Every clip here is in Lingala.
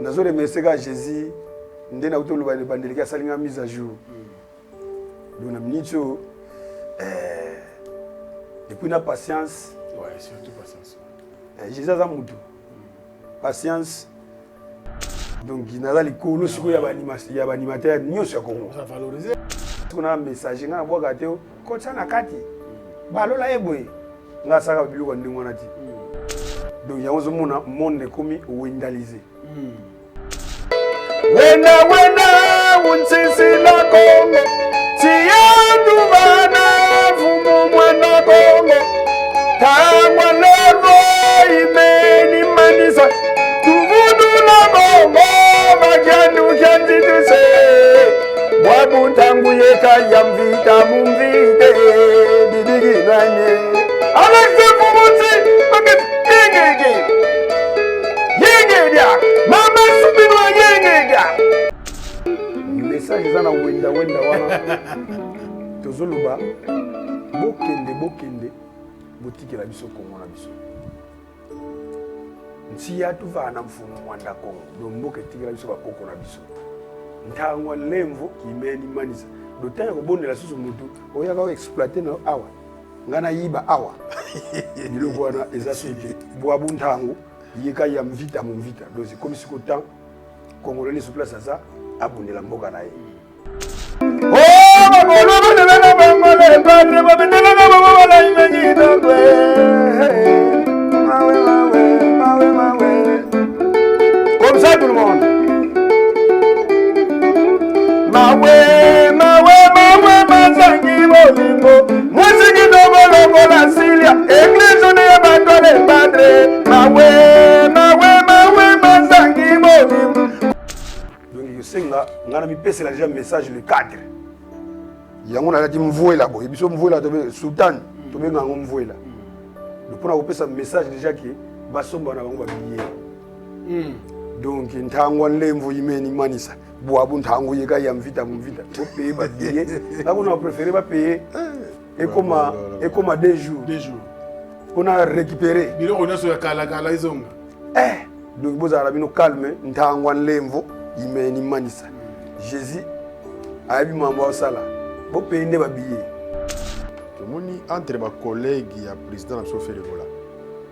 nazo remercier ka Jésus ndena utolo ba bandelika salinga mise à jour donc na minito et puis la patience. Ouais, surtout patience. Jésus a mutu. Patience. Donc il n'a pas les colos sur il y a animateur ni sur Congo. Ça valoriser. On a un message nga boka teo ko tsana kati. Balola eboy. Nga saka biloko ndingo nati. Donc il y a un monde comme wendalisé. Wena unsisi la Congo. Tiyandu bana fumu mwana Congo. Tangwa levo imeni manisa. Tuvudu la Congo. Magiandu kianzi tuse. Wabu tangu yeka yamvita mumvite. Didigi nanye. Alexe Fumuti. Yenge. Yenge dia. Mama supinwa yenge dia. Message zana wenda wana tozoluba bokende botiki la biso Kongo na biso ntia tuva na mfumo mwanda Kongo donc mboke la biso ba koko na biso ntangwa lemvo imeni manisa dotanya ko bonela susu mutu oya ka exploiter na awa ngana yiba awa biloko wana ezasite bwa buntango yeka ya mvita mvita donc c'est comme si ko temps congolais sur place ça abonner la mboka na ye. Oh bagolo bana bangole padre babendela na baba la imengina kwe. Mawe. Comme ça tout le monde. Mawe mazangi bolingo. Musiki dogo la Silia. Église de bagole padre. Mawe mazangi bolingo. Senga ngana mi pese la déjà message le cadre yango na lati mvoela boy biso mvoela to sultan to benga mvoela le pona ko pesa message déjà que basomba na bango ba biye donc ntangwa lemvo imeni manisa boabu ntango yeka ya mvita to payer ba biye ako na préférer ba payer et comme 2 jours on a récupéré biro on a so ya kala izonga donc bozala bino calme ntangwa lemvo imeni manisa Jésus abi mambo osala bo pende ba billet to moni entre ba collègues ya président na Sofé Legola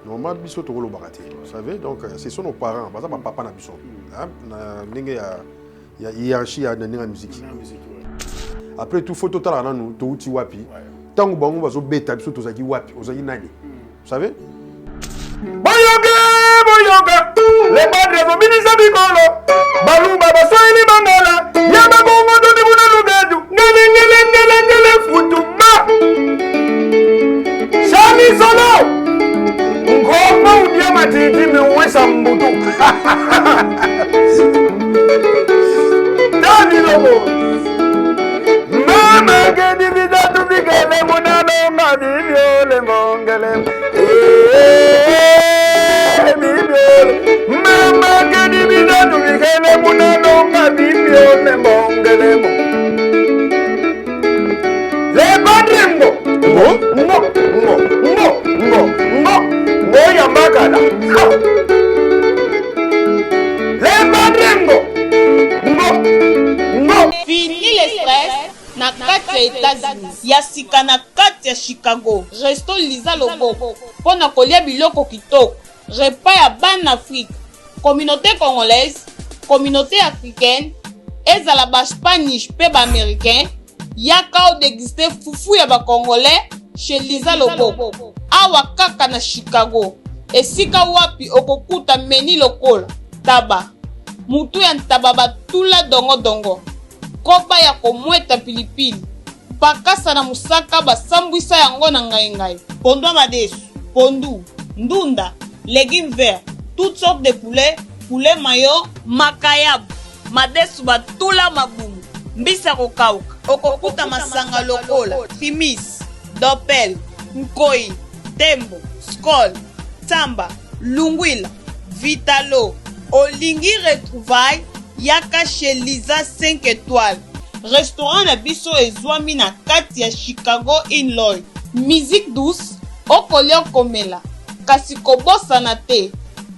normal biso to kolo bakati vous savez donc ce sont nos parents baza ba papa na biso na ndenge ya hiérarchie ya ndenge musique après tout photo tala na nous to uti wapi tangu bango bazo beta biso to zaki wapi ozaki nani vous savez Boyoga les padres sont ministres bikolo balumba basoyeli bangala yaba bongo to dibuna lugedu ngele futuma Shami solo ngoma udia matiti mewesa mbutu Dani lobo Mama gedi vidatu bigele munano mabibyo le mongele Mama gedi vidatu bigele munano mabibyo le mongele Le badrimbo Ngo yambakala Le badrimbo Fini le stress na kati ya États-Unis ya sika na kati ya Chicago resto Liza Loboko pona kolia biloko kitoko repas ya bana Afrique communauté congolaise communauté africaine ezala ba Spanish pe ba américain yaka o déguster fufu ya ba congolais chez Liza Loboko awa kaka na Chicago esika wapi okokuta meni lokola taba mutu ya ntaba batula dongo kopa ya komweta pilipili bakasa na musaka basambwisa yango na ngai pondu madesu pondu ndunda légumes verts toutes sortes de poulet mayo makayab madesu batula mabumu mbisa kokauka okokuta masanga lokola fimis dopel nkoi tembo skol tamba lungwila vitalo olingi retrouvaille yaka chez Liza 5 étoiles restaurant na biso ezwami na kati ya Chicago Illinois musique douce okolia komela kasi kobosana te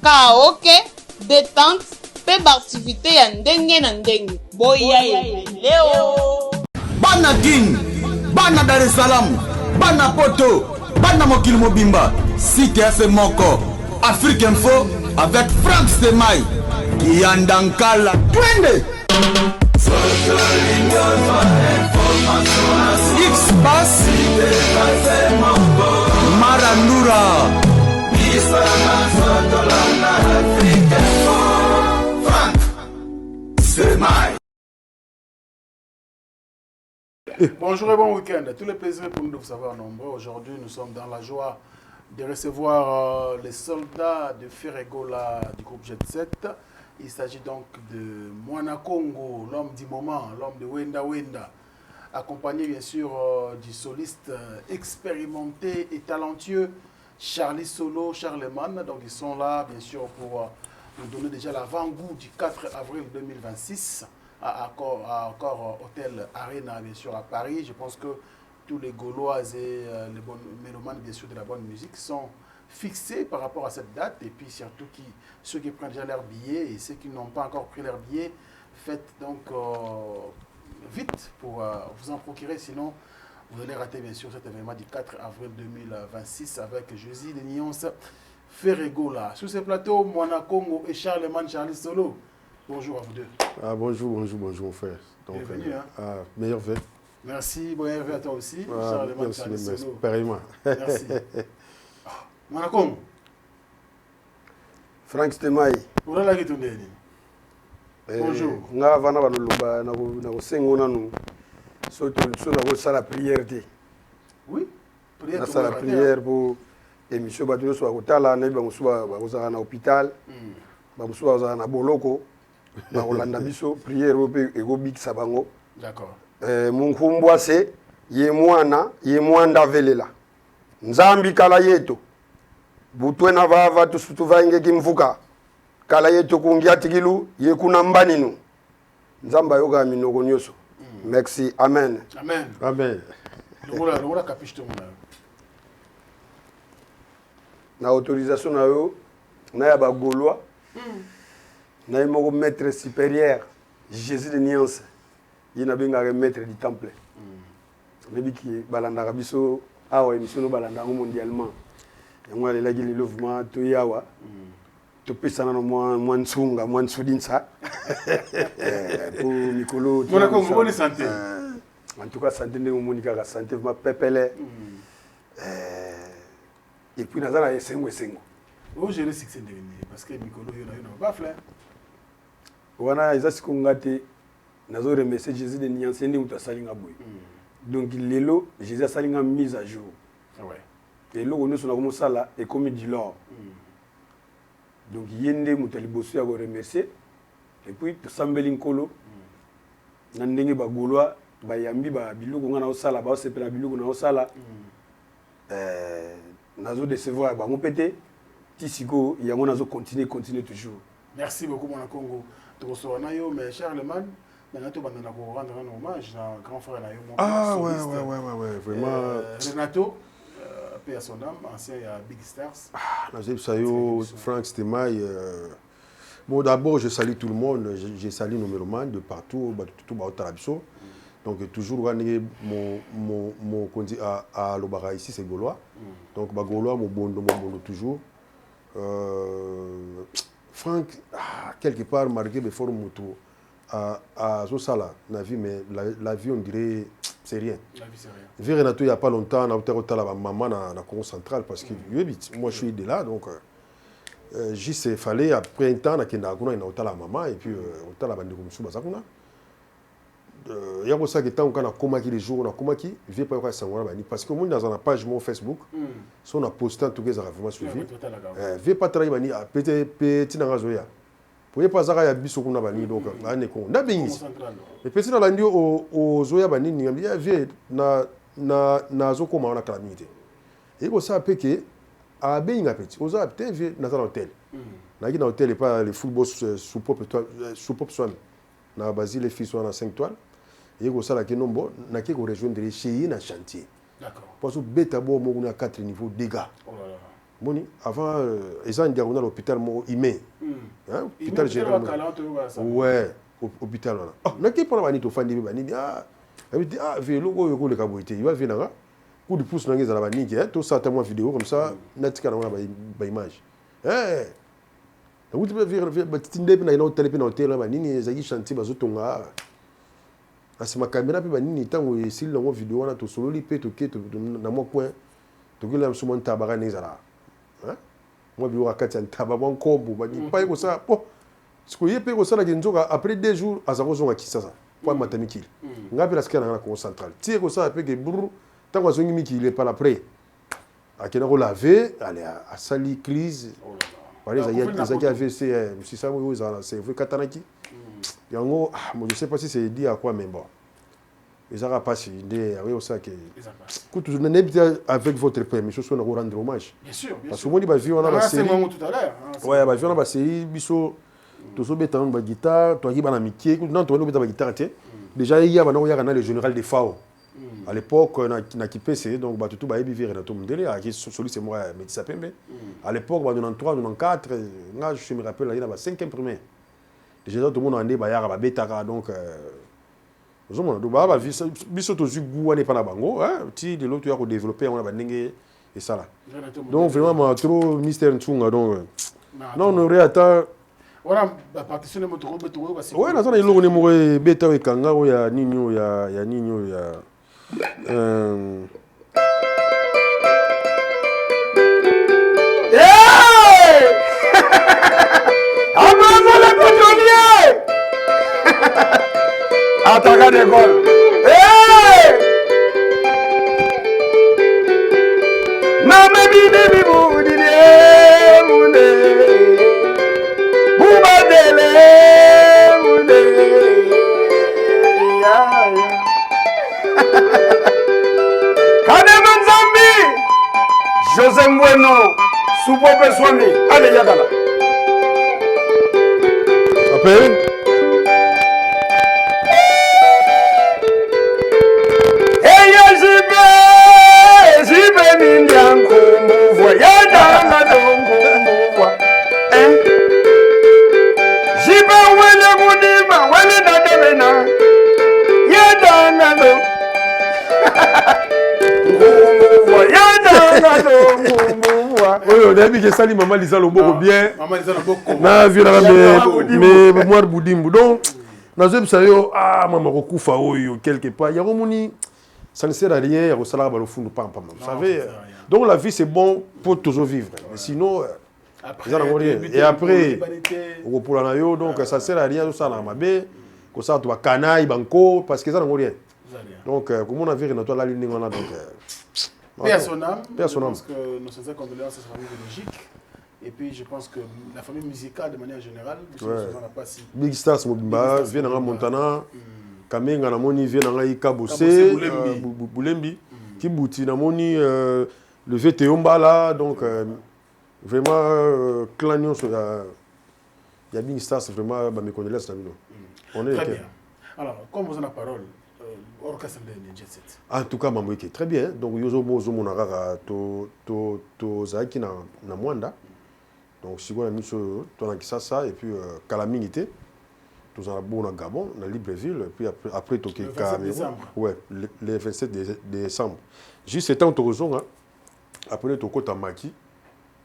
karaoke détente mpe baaktivité ya ndenge na ndenge boya ebele o. Bana Guine, Bana Dar es Salaam, Bana Poto, Bana Mokili Mobimba, Site FM Moko, Afrique Info avec Frank Stemai, Yandankala, Twende. X-Bass, Marandura, Frank Stemai. Bonjour et bon week-end. Tous les plaisirs pour nous de vous savoir nombreux. Aujourd'hui, nous sommes dans la joie de recevoir les soldats de Ferregola du groupe Jet 7. Il s'agit donc de Mwana Congo, l'homme du moment, l'homme de Wenda Wenda, accompagné bien sûr du soliste expérimenté et talentueux Charlie Solo, Charlemagne. Donc ils sont là bien sûr pour nous donner déjà l'avant-goût du 4 avril 2026 à encore Hôtel Arena bien sûr à Paris. Je pense que tous les Gaulois et les bonnes mélomanes bien sûr de la bonne musique sont fixés par rapport à cette date, et puis surtout ceux qui prennent déjà leur billet et ceux qui n'ont pas encore pris leur billet, faites donc vite pour vous en procurer, sinon vous allez rater bien sûr cet événement du 4 avril 2026 avec Josie de Nyons Ferregola. Sur ces plateaux, Mwana Congo et Charlemagne Charlie Solo. Bonjour à vous deux. Ah, bonjour mon frère. Donc, bienvenue. Meilleur vœu. Merci, bon à toi aussi. Charlemagne merci, Charlie Solo. Pareillement. Merci. Mwana Congo. Frank Stemai. Bonjour. Nga vana banoloba na kosengo nanu so na kosala prière te. Oui. Na sala prière pour émission bato nyonso bakotala na bango bakozala na hôpital. Bamosusu bazala na boloko bakolanda biso prière oyo mpe ekobikisa bango. D'accord. Munkumbwase ye mwanda velela nzambi kala yetu butwe na vava tusutuvainge kimvuka kala yetu kungia tikilu ye kuna mbaninu nzamba yoga minoko nyoso. Merci, amen. Amen. Amen. Lola capiche tout monde. Na autorisation na yo na ya ba Gaulois. Na ye moko maître supérieur Jésus de Nyons. Il n'a bien un maître du temple. Mais qui balanda biso awa émission balanda mondialement. Et moi les lagi le mouvement to yawa. To pesa na mo nsunga mo nsudinsa. Pour Mikolo. Mwana Congo bonne santé. En tout cas santé ndenge monika ka santé ma pepele. Et puis nazana esengo. Oh j'ai le succès de parce que Mikolo yo na ba frère. Wana ezasiko ngate nazo remercier Jésus de Nyons ndi mutu asalinga boy. Donc lelo Jésus asalinga mise à jour. Ouais. Et là on est sur la komosala et comme du l'or. Donc yende mutu liboso ya ko remercier et puis to sambeli nkolo. Na ndenge ba Gaulois ba yambi ba biloko ngana osala ba osepela biloko na osala. Nazo décevoir ba mopete tisiko yango nazo continuer toujours. Merci beaucoup Mwana Congo. Tu reçois nayo mais Charlemagne Renato bandana ko rendre un hommage à grand frère nayo mon ouais, vraiment Renato paix à son âme, ancien Big Stars. Frank Stemai. Bon, d'abord, je salue tout le monde. Je salue nos mélomanes de partout, tout Tarabso. Donc, toujours, mon conduit à l'Obara ici, c'est Gaulois. Donc, Gaulois, mon bondo toujours. Frank, quelque part, marqué, mais fort moto. À Zosala, la vie, mais la vie, on dirait, c'est rien. La vie, c'est rien. Vu Renato, il n'y a pas longtemps, on a eu la maman dans la Congo centrale, parce que moi, je suis de là, donc, il fallait, après un temps, on a eu la maman, et puis, on a eu la bande de Bazakuna. Il y a aussi des temps où on a commis les jours, on a commis, il ne pas y savoir, parce que moi, dans la page mon Facebook, si on a posté tout ça, vraiment suivi. Il ne pas travailler, petit dans la zoya. Pour ne pas avoir un biso qu'on a banni, donc, on a bien ici. Mais petit dans la nuit, au zoya banni, il y a na zo comment on a calamité. Et pour ça, péché, à bien un petit, aux habitants, dans un hôtel. Dans un hôtel, et pas le football sous propre soin. Dans la base, les filles sont à 5 étoiles. Et pour ça, il y a un qui rejoindre chez un chantier. D'accord. Parce que bêta bon, on a 4 niveaux de dégâts. Moni, avant, ils ont dit qu'on a l'hôpital Ime. Hôpital général. Ouais, hôpital. Ah, n'a pas parlé de fan de Banini. Ah, il dit, ah, vélo, le caboité. Il va venir là. Coup de pouce dans les alabani, tout ça, t'as moi vidéo comme ça, n'a pas de image. Eh, vous devez vérifier, Tindé, il y a un hôtel, Banini, Zagi Chanti, Bazotonga. Parce que ma caméra, Banini, tant que si l'on vidéo, on a tout solo, il peut toquer dans mon coin. Donc il a souvent tabac nezara. Moi je vois quand il tabac bon combo, bah il pas comme ça. Bon, ce que il peut comme ça là après 2 jours à Zarozo à Kissa ça. Pour matamiki. Ngapi la skana na ko central. Tie comme ça après que brrr tant que zongi miki il est pas là près. À quel heure laver, aller à sali crise. Voilà, il y a AVC, si ça vous c'est vous katanaki. Yango, moi je sais pas si c'est dit à quoi mais bon. Ils n'ont pas si oui, ça que. Vous n'êtes pas avec votre permission, on va rendre hommage. Bien sûr. Parce que moi, je on a la série. Tout à l'heure. Ouais, je on a la série, biso, tout ça, béton, la guitare, toi qui vas amitié, non, toi, la guitare, déjà, il y a le général de FAO. À l'époque, on a quitté PC, donc tout va vivre dans tout le monde. Celui c'est moi, Métis Pembe. À l'époque, en 93, en 94, je me rappelle, il y a 5e premier. Déjà, tout le monde a dit, il y a Betara, donc. Biso to zugu n'est pas la bango ti de l'autre tu as développé on a bandé et ça là donc vraiment trop mystère tsunga donc non on aurait atteint on a partitionné mon tour parce que ouais na ça il lo ne mo beta we kanga ya ninyo ya ninyo ya Attaquant d'école. Hey! Mama bide bibu dide mune. Buba dele mune. Kade Manzambi. José Bueno. Supope Swami. Allez yakala. Après on a dit que ça, maman Lisa Loboko bien. Maman Lisa Loboko. Na vu mais moi Boudimbu. Donc, na zeb ça yo maman Rokufa oyo quelque part. Ya romoni ça ne sert à rien, ya rosala ba le fond pas. Vous savez. Donc la vie c'est bon pour toujours vivre. Mais sinon et après au pour la yo donc ça sert à rien ça na mabe. Ko ça to ba canaille banco parce que ça n'a rien. Donc comme on a vu dans toi la ligne on a donc Paix à son âme. Paix à son âme. Je pense que nos sincères condoléances à sa famille biologique. Et puis je pense que la famille musicale de manière générale, Big Stars Mobimba, vient dans Montana, Kamenga Namoni vient dans Ika Bossé, Boulembi, Kibouti Namoni, le VTOMba là, donc vraiment, Clanion, il y a Big Stars, vraiment, mes condoléances. On est très bien. Alors, comme vous en avez la parole, orchestre de Jet Set. En tout cas, Mamouike, très bien. Donc, Yozo Mozo Monaraga, to Zaki na Mwanda. Donc, si on a mis sur ça, et puis Calamité, tout ça, bon, à Gabon, dans Libreville, et puis après, Toké Cameroun. Ouais, le 27 décembre. Juste 7 ans, Torozon, après, Toko Tamaki,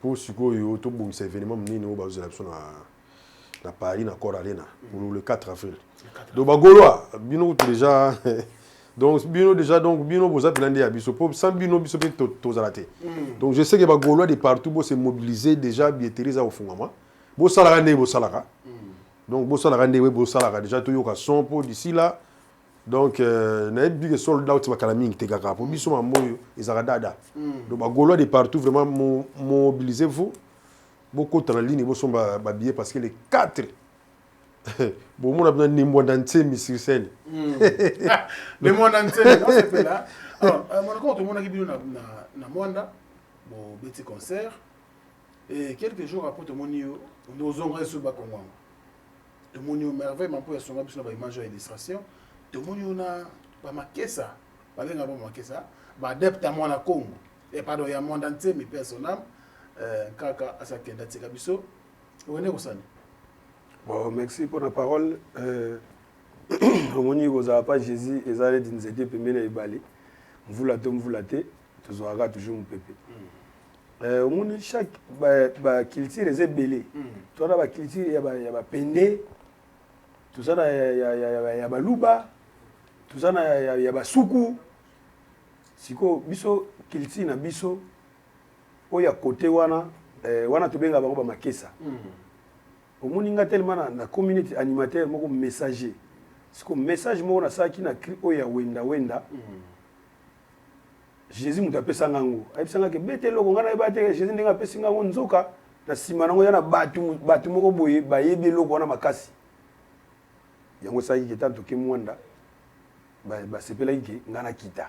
pour ce que yo to bon, c'est événement, nous, nous, à Paris, à Coralena, pour le 4 avril. Donc, Bagoloa, Bino déjà. Donc, Bino déjà, Bino, vous avez l'année à Bissopo, sans Bino, Bissopo, Tozalate. Donc, je sais que les Gaulois de partout, ils se mobilisent déjà, Bieteriza au fond. Bon, ça la rende, bon, ça la. Donc, bon, ça la rende, bon, ça la. Déjà, tout y a son pour d'ici là. Donc, il y a des soldats qui sont calaming, qui sont pour Bissopo, ils sont dada. Donc, les Gaulois de partout, vraiment, mobilisez-vous. Beaucoup de ligne, ils sont habillés parce que les 4. Bon, on a besoin de moi d'entier, monsieur Sen. Le monde entier, c'est là. Alors, tout le monde a vu na Mwanda, bon, petit concert. Et quelques jours après, tout le monde nous ont reçu au Congo. Tout le monde a merveilleux, pour son image et illustration. Tout le monde a marqué ça. Pas marqué ça. Adepte à moi na Congo. Et pardon, il y a monde entier, mais personne. kaka asakenda tika biso wene kosani. Bon, merci pour la parole. Omoni kozala pas Jésus ezali dinzete pembeni ebale. Mvula te tozwaka toujours mpepe. Omoni chaque ba culture eza belé. Tona ba culture ya ba pende. Tuzana ya baluba. Tuzana ya basuku. Siko biso culture na biso oya côté wana wana tobenga bango ba makesa. Omoni nga tellement na community animateur moko messager. Siko message moko na saki na cri oya wenda. Jésus mutapesa ngango. Ayibisanga ke bete loko ngana ebate Jésus ndinga pesi ngango nzoka na sima nango yana batu moko boye bayebi loko wana makasi. Yango saki ke tanto ke mwanda ba sepela ike ngana kita.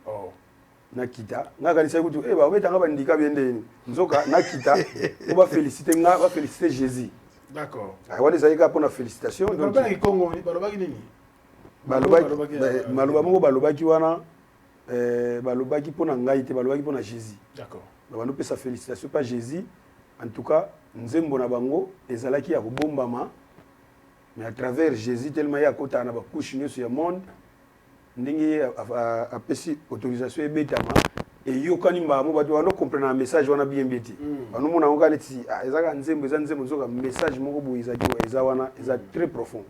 Oh. Na kita nga kanisa kutu ba obeta nga bandika biende nzoka na kita on va féliciter Jésus. D'accord. Wana ezalika mpona félicitation. Balobaki Congo, balobaki nini? Maloba moko balobaki wana balobaki mpona ngai te, balobaki mpona Jésus. D'accord. Banopesa félicitation pas Jésus. En tout cas, nzembo na bango ezalaki ya kobombama, mais à travers Jésus tellement ya kota na ba couche nyonso ya monde ndenge apesi autorisation ebetama eyokani mbamo bato bano comprendre message wana bien beti bano mona ngo kaneti ezaka nzembo zoka message moko boye eza wana eza très profond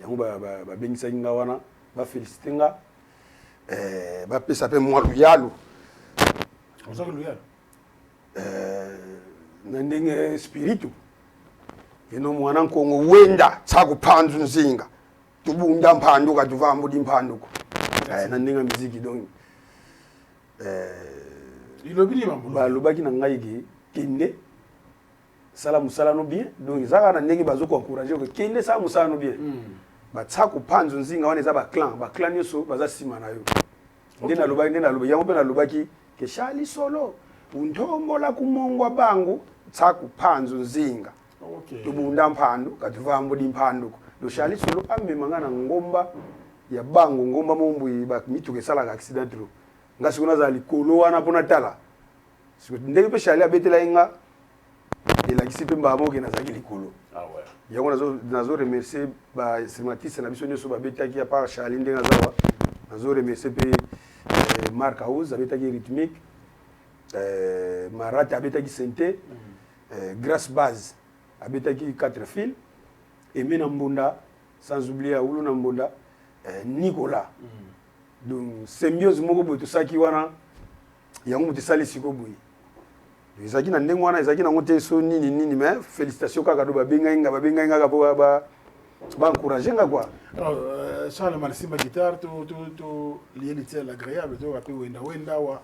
yango ba bengisa nga wana ba féliciter nga ba pesa pe moi luyalo ozaka luyalo na ndenge spiritu eno mwana nkongo wenda tsako phanzu nzinga tubunda mphanduka tuvambo di mphanduko na ndenge muziki donc ilobini mambo balobaki na ngai ke kende sala musala no bien donc zaka na ndenge bazoko encourager ke kende sala musala no bien batsako phanzu nzinga wana eza ba clan nyonso baza sima na yo ndena lobaki yango pe na lobaki ke shali solo untombola kumongwa bangu tsako phanzu nzinga tubunda mphandu katuvambo di mphanduko lo shali solo amemanga na ngomba ya bango ngomba mombu ba mituke sala accident ro ngasi kuna za likolo wana pona tala siko ndenge pe shali abetela inga elakisi pe mbamo ke na zaki likolo yango nazo remercier ba cinématiste na biso nyoso ba betaki ya par shali ndenga zawa nazo remercier pe Mark House abetaki rythmique Marat abetaki synthé Grace Base abetaki 4 fils et Mena Mbunda sans oublier Aulu na Mbunda Nicolas donc symbiose moko boye tosaki wana yango mutisali siko boye ezaki na ndenge wana ezaki na ngote so nini mais félicitations kaka do babenga inga ka po ba encourager nga quoi. Alors Charles Malsimba guitare to lié l'agréable to ka wenda wa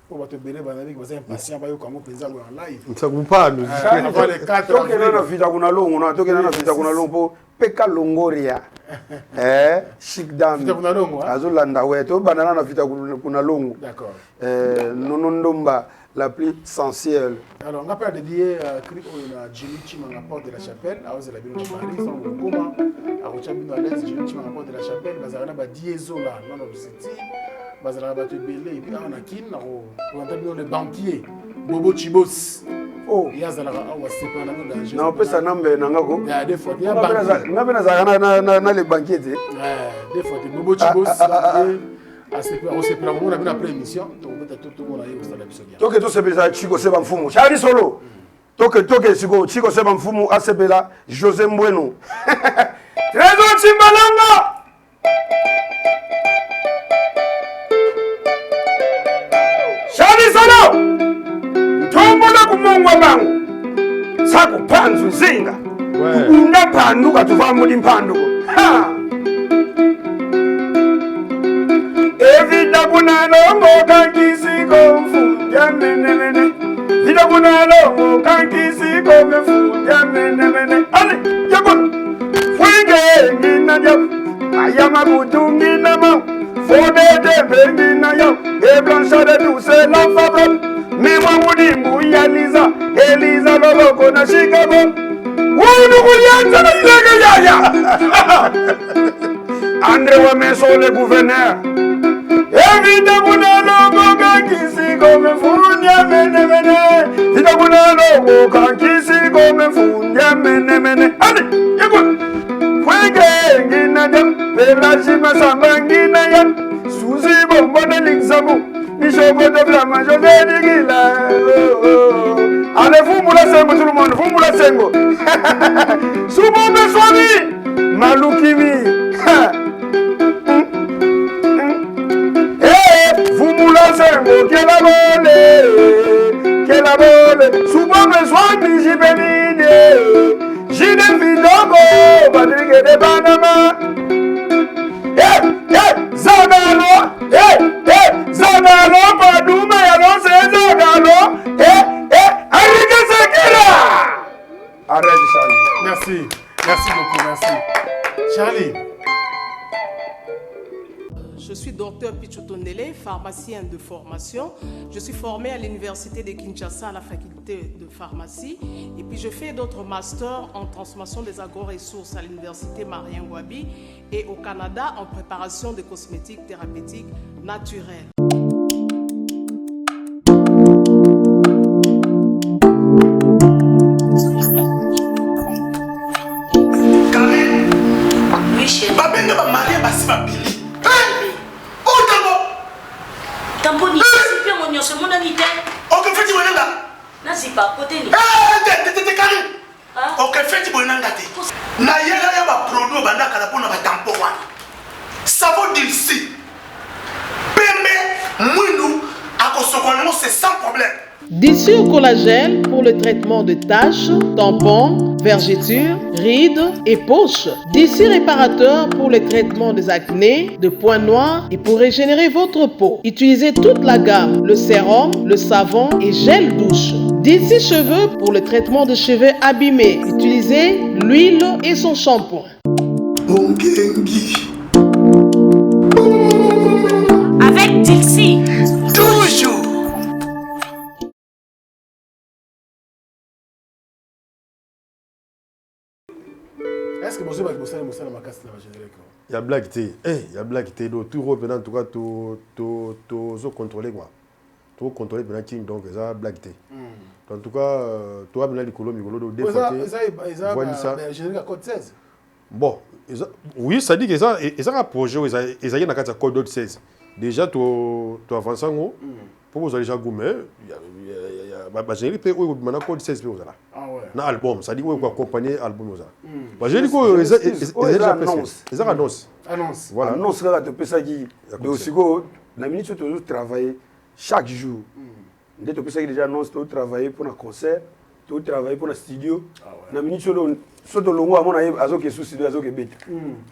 pour bato bele banali baza impatient ba yo kango penza lo en live msakupano avant les 4 tokena na vita kuna longo na tokena na vita kuna longo po peka longoria chic dame vita kuna longo azolanda we to banana na vita kuna longo d'accord nonondomba la plus sensuelle. Alors on a pas dédié clip na Jimmy Chimanga porte de la chapelle à Ose la Bino de Paris sans comment à Rochabino à l'aise Jimmy Chimanga porte de la chapelle bazarana ba dieso là non non c'est bazarana ba te belé et puis on a kin on a le banquier Bobo Chibos. Oh, yazala awa sepa na danger. Na pesa nambe nangako. Ya des fois ya banquier. Na bena za na le banquier te. Des fois Bobo Chibos on s'est pris on a vu après émission donc tout le monde a eu au stade absolument. Toke to sebela Chiko Seba Mfumu. Chali solo. Toke siko Chiko Seba Mfumu asebela José Mbwenu. Trésor Chimbalanga. Chali solo. Tombola kumongwa bangu. Saku panzu nzinga. Unda panduka tuvambo di mpanduko. Ha. Evita kuna longo kankisi komfunja mene. Vida kuna longo kankisi komfunja mene. Ale, yakon. Fuige ngina yo. Ayama butungi na mau. Fode de bengina yo. E blanchade douce la fabro. Mimwa mudimbu ya Eliza loloko na Chicago. Wunu kulianza na ilega yaya. Andre wa meso le gouverneur. Evita kuna longo kankisi komfunja mene. Munalo kankisi gome funja mene. Ani, yego. Kwege ngina jam, pelashi masamba ngina yan. Susi bombo de lingsabu, nishogo de flama jose digila. Allez, fumula sengo tout le monde, fumula sengo. Subombe swami, malukimi. Fumula sengo, kela bole. Subombe swami, jibenide. Jide fidogo, badrige de banama. Zagalo, Zagalo, Paduma, Yalo, Zagalo, Arrête Sekira. Arrête, Charlie. Merci beaucoup, merci. Charlie. Je suis docteur Pichotondele, pharmacien de formation. Je suis formé à l'université de Kinshasa à la faculté de pharmacie. Et puis je fais d'autres masters en transformation des agro-ressources à l'université Marien Ngouabi et au Canada en préparation de cosmétiques thérapeutiques naturelles. Oui, chérie. Tamponi, c'est bien mon c'est mon ami. Ok, fais-tu mon nom? Non, c'est pas côté. T'es carré. Ok, fais-tu mon nom? Na yela ya ba produit banda kala pona ba tampon wana. Savon d'ici. Pembe mwindu akosokono c'est sans problème. D'ici au collagène pour le traitement de taches, tampons, vergetures, rides et poches. D'ici réparateur pour le traitement des acnés, de points noirs et pour régénérer votre peau. Utilisez toute la gamme, le sérum, le savon et gel douche. D'ici cheveux pour le traitement de cheveux abîmés. Utilisez l'huile et son shampoing. Avec Dixie. Toujours. Est-ce que vous avez ma casse là, générique? Il y a blague, il y a blague, donc tout revenant en tout cas, tout contrôler quoi. Tout contrôler pendant que donc ça blague. En tout cas, toi maintenant les colons, des fois, ça générique à code 16. Bon, oui, ça dit que ça, et ça a un projet, ils ont un code 16. Déjà, tu avances en haut, pour vous aller déjà gommer, il y a générique maintenant code 16 pour ça. Ah ouais. Dans l'album, ça dit qu'on va accompagner l'album. J'ai dit que ils annoncent. Annonce. Voilà. Annonce là, tu peux ça qui. Mais aussi, la minute où tu travailles chaque jour. Tu peux ça qui déjà annonce, tu travailles pour un concert, tu travailles pour un studio. La minute où tu le vois, mon avis, azo que sous studio, azo que bête.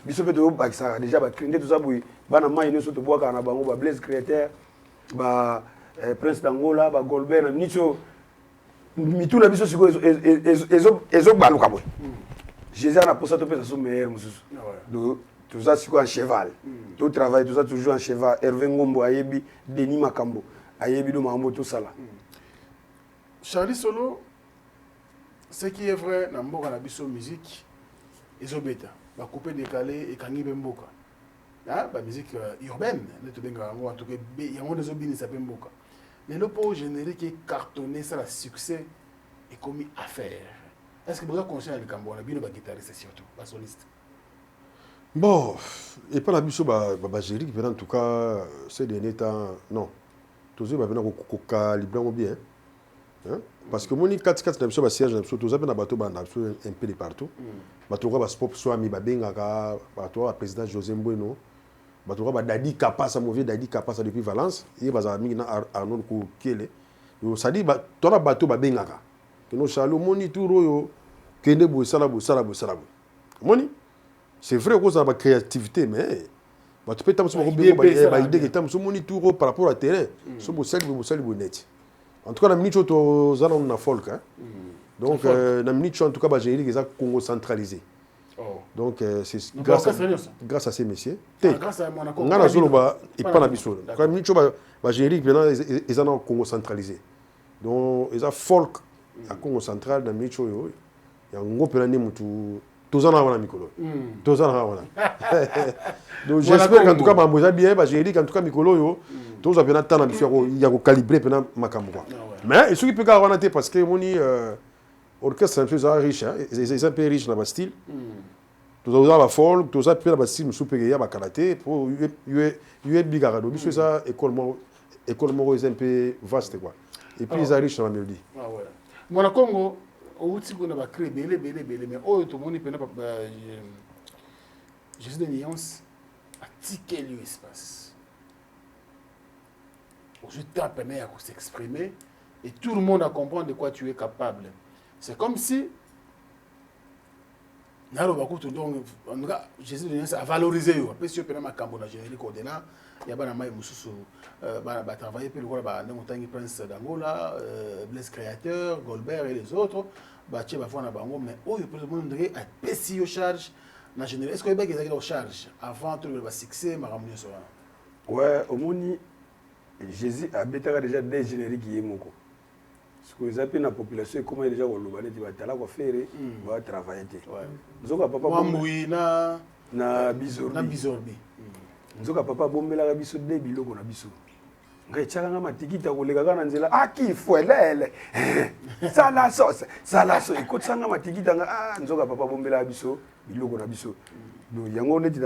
Bisous que tu vois ça déjà, tout ça pour bana maï, nous surtout bois kana bango, Blaise Créateur, Prince d'Angola, Golbert, la minute où mitou na biso siko ezo baluka boy. Jésus a pour ça to pesa so meilleur mususu. Donc tout ça siko en cheval. Tout travail tout ça toujours en cheval. Hervé Ngombo ayebi Denis Makambo ayebi do mambo tout ça là. Charlie Solo, ce qui est vrai dans mboka na biso musique ezo beta, ba couper décalé et kangi bemboka. Ah, ba musique urbaine, ne te benga en tout cas yango dezo bini sa bemboka. Mais le pot générique est cartonné, ça a succès et commis à faire. Est-ce que vous avez conscience de Cambo, on a bien le guitariste surtout, le soliste? Bon, et pas la biso, générique, en tout cas, ces derniers temps, non. Toujours, il faut calibrer bien. Parce que mon 4-4 n'a pas siège, tout ça, un peu de partout. Bateau va sport soit mi babenga, bateau président José Mbueno. Bateau va Dadi Kapasa, mauvais Dadi Kapasa depuis Valence. Il va à Mina Arnold Koukele. Ça dit, tu as bateau babenga. Que nous chalons moni tout royo, que ne bou salabou. Moni, c'est vrai que ça a créativité, mais tu peux t'amener sur le idée que tu as moni tout royo par rapport à terrain. C'est beau net. En tout cas, la minute où tu as un folk. Donc, la minute en tout cas, j'ai dit que c'est Congo centralisé. Donc, c'est grâce à ces messieurs. Grâce à Monaco. On a la zone et pas la biso. La minute où j'ai dit que ils ont un Congo centralisé. Donc, ils ont folk à Congo central, la minute où il y a un gros pénal tous en avant la Mikolo. Tous en avant. Donc, j'espère qu'en tout cas, j'ai dit qu'en tout cas, Mikolo, tous en avant il y a calibrer pendant Makambo. Mais ceux qui peuvent avoir parce que mon orchestre c'est un riche, hein, c'est un peu riche dans le style. Tout ça va folk, tout ça peut dans le style, nous peut y avoir karaté pour bigarado. Parce que ça école mo est un peu vaste quoi. Et puis ils sont riches dans la mélodie. Ah ouais. Mon Congo, au Tigo n'a pas créé belé, mais oh tout le monde peut pas. Jésus de nuance a tiqué l'espace. Je t'appelle à s'exprimer et tout le monde a compris de quoi tu es capable. C'est comme si Jésus de nuance a valorisé. Après, si tu peux ma cambo na générique au-delà, il y a pas de mususu travailler pour le ba montagne prince d'Angola, Blaise Créateur, Goldberg et les autres, ba tu vas voir na bango mais oh pour le monde a pessi au charge na générique. Est-ce que il y a des charge avant tout le succès maramunyo so. Ouais, au moni Jésus a déjà des génériques qui est moko. Ce que les appels la population comment déjà au lobane tu vas tala ko faire va travailler. Nzoka papa Wambuyi na bizorbi. Nzoka papa bombela biso de biloko na biso. Ngai tshaka matikita ko lega kana nzela aki fuelele. Sala sauce ikotsanga matikita nga nzoka papa bombela biso biloko na biso. Donc yango neti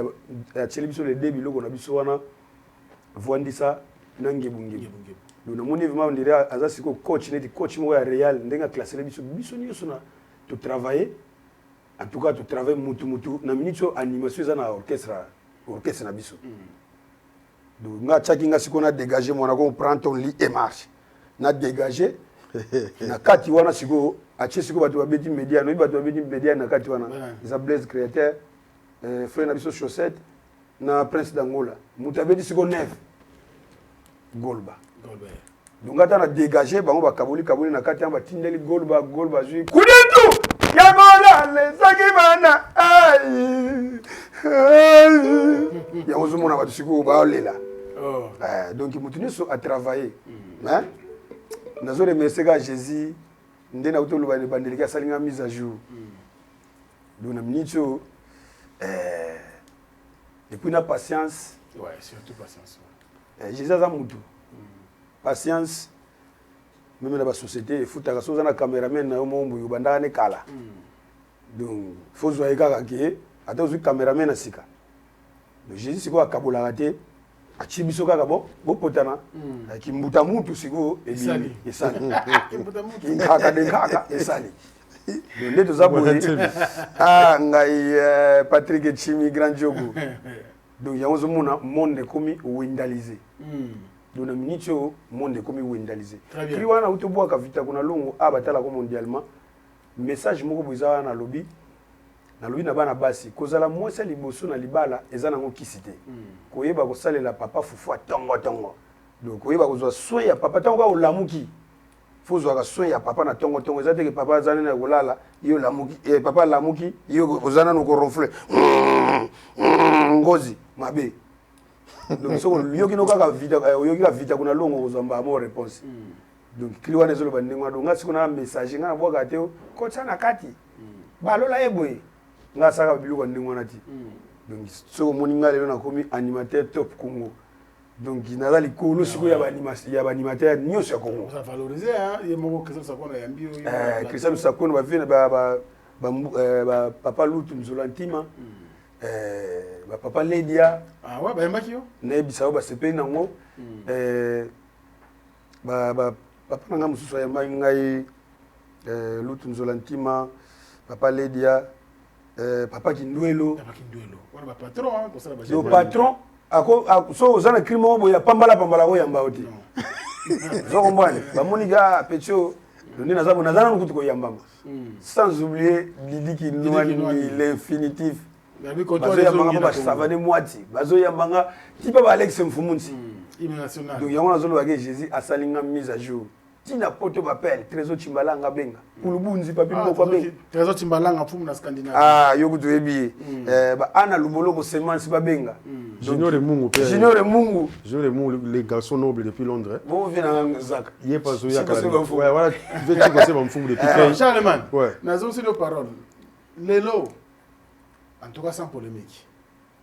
da tsheli biso le de biloko na biso wana voandisa nangebungebu. Donc na moni vraiment on dirait aza siko coach mo ya Real ndenga classer biso nyoso na to travailler. En tout cas, tu travailles mutu na minute animation za na orchestre na biso. Donc nga tchaki nga siko na dégager mon ako prend ton lit et marche. Na dégager na kati wana siko ache siko batu babeti media no batu babeti media na kati wana. Isa Blaise Créateur frère na biso Chaussette na Prince d'Angola. Mutabeti siko neuf. Golba. Donc ata na dégager bango ba kaboli na kati amba tindeli Golba zui. Kudentu Yagola les sakimana aïe. Ya ozumona batu siko ba olela. Donc mutuni so a travailler. Hein? Nazo remercier ga Jésus ndena utolo ba bandelika salinga mise à jour. Donc na minito et puis na patience. Ouais, surtout patience. Jésus a mutu. Patience. Même dans la société, il faut que tu aies un caméraman dans le monde où tu as kala. Donc, il faut que tu aies un caméraman dans Sika. Donc, Jésus, c'est quoi Kabola raté a Chibiso Kagabo, Bopotana, qui Moutamu, tout Sigo, et Sali. Et Sali. Et Sali. Donc, les deux abonnés. Ah, Patrick et Chimi, Grand Diogo. Donc, il y a un monde commis ou indalisé. Donc na minitio monde comme wendalisé. Puis wana utoboa ka vita kuna longo abatala ko mondialement message moko boza na lobby na bana basi kozala mwesa liboso na libala ezana ngo kisite. Koyeba ko salela papa fufu tongo. Donc koyeba ko zo soin ya papa tongo o lamuki. Fozwa ka soin ya papa na tongo ezate ke papa zana na kolala yo lamuki papa lamuki yo ozana no ko ronfler. Ngozi mabe. Donc so yoki no kaka vita yoki la vita kuna longo ozamba mo réponse. Donc kliwa nezolo bandengwa donc ngasi kuna message nga bwaka te ko tsana kati. Balola eboye. Nga saka biluko ndengwa nati. Donc so moninga lelo na komi animateur top Congo. Donc inaza likolo siko ya animateur nyoso ya Congo. Ça valoriser hein, il moko Christophe Sakona yambi yo. Christophe Sakona ba vina ba papa Lutu Nzolantima. Papa Ledia ouais ba yambaki yo na bisao ba sepe nango papa nanga mususu ya ngai Lutu Nzolantima papa Ledia papa Kindwelo wana ba patron hein pour ça ba le patron ako so ozana crime obo ya pambala ko yamba oti zo kombane ba moniga pecho doni nazana nukutu ko yamba sans oublier Lidi qui noie l'infinitif. Bazo yambanga ba savane mwati bazo yambanga tipa ba Alex Mfumunsi international. Donc yango nazolo ba Jésus asalinga mise à jour tina poto bapel Trésor Timbalanga benga kulubunzi papi moko benga Trésor Timbalanga fumu na Scandinavie yoku toyebi ba ana lubolo ko semence ba benga Junior Mungu les garçons nobles depuis Londres. Bon vient na Zak il est pas zo ya kala. Ouais voilà, tu veux dire que c'est mon fumu depuis Charlemagne. Ouais. Nazo c'est nos paroles. Lelo en tout cas sans polémique.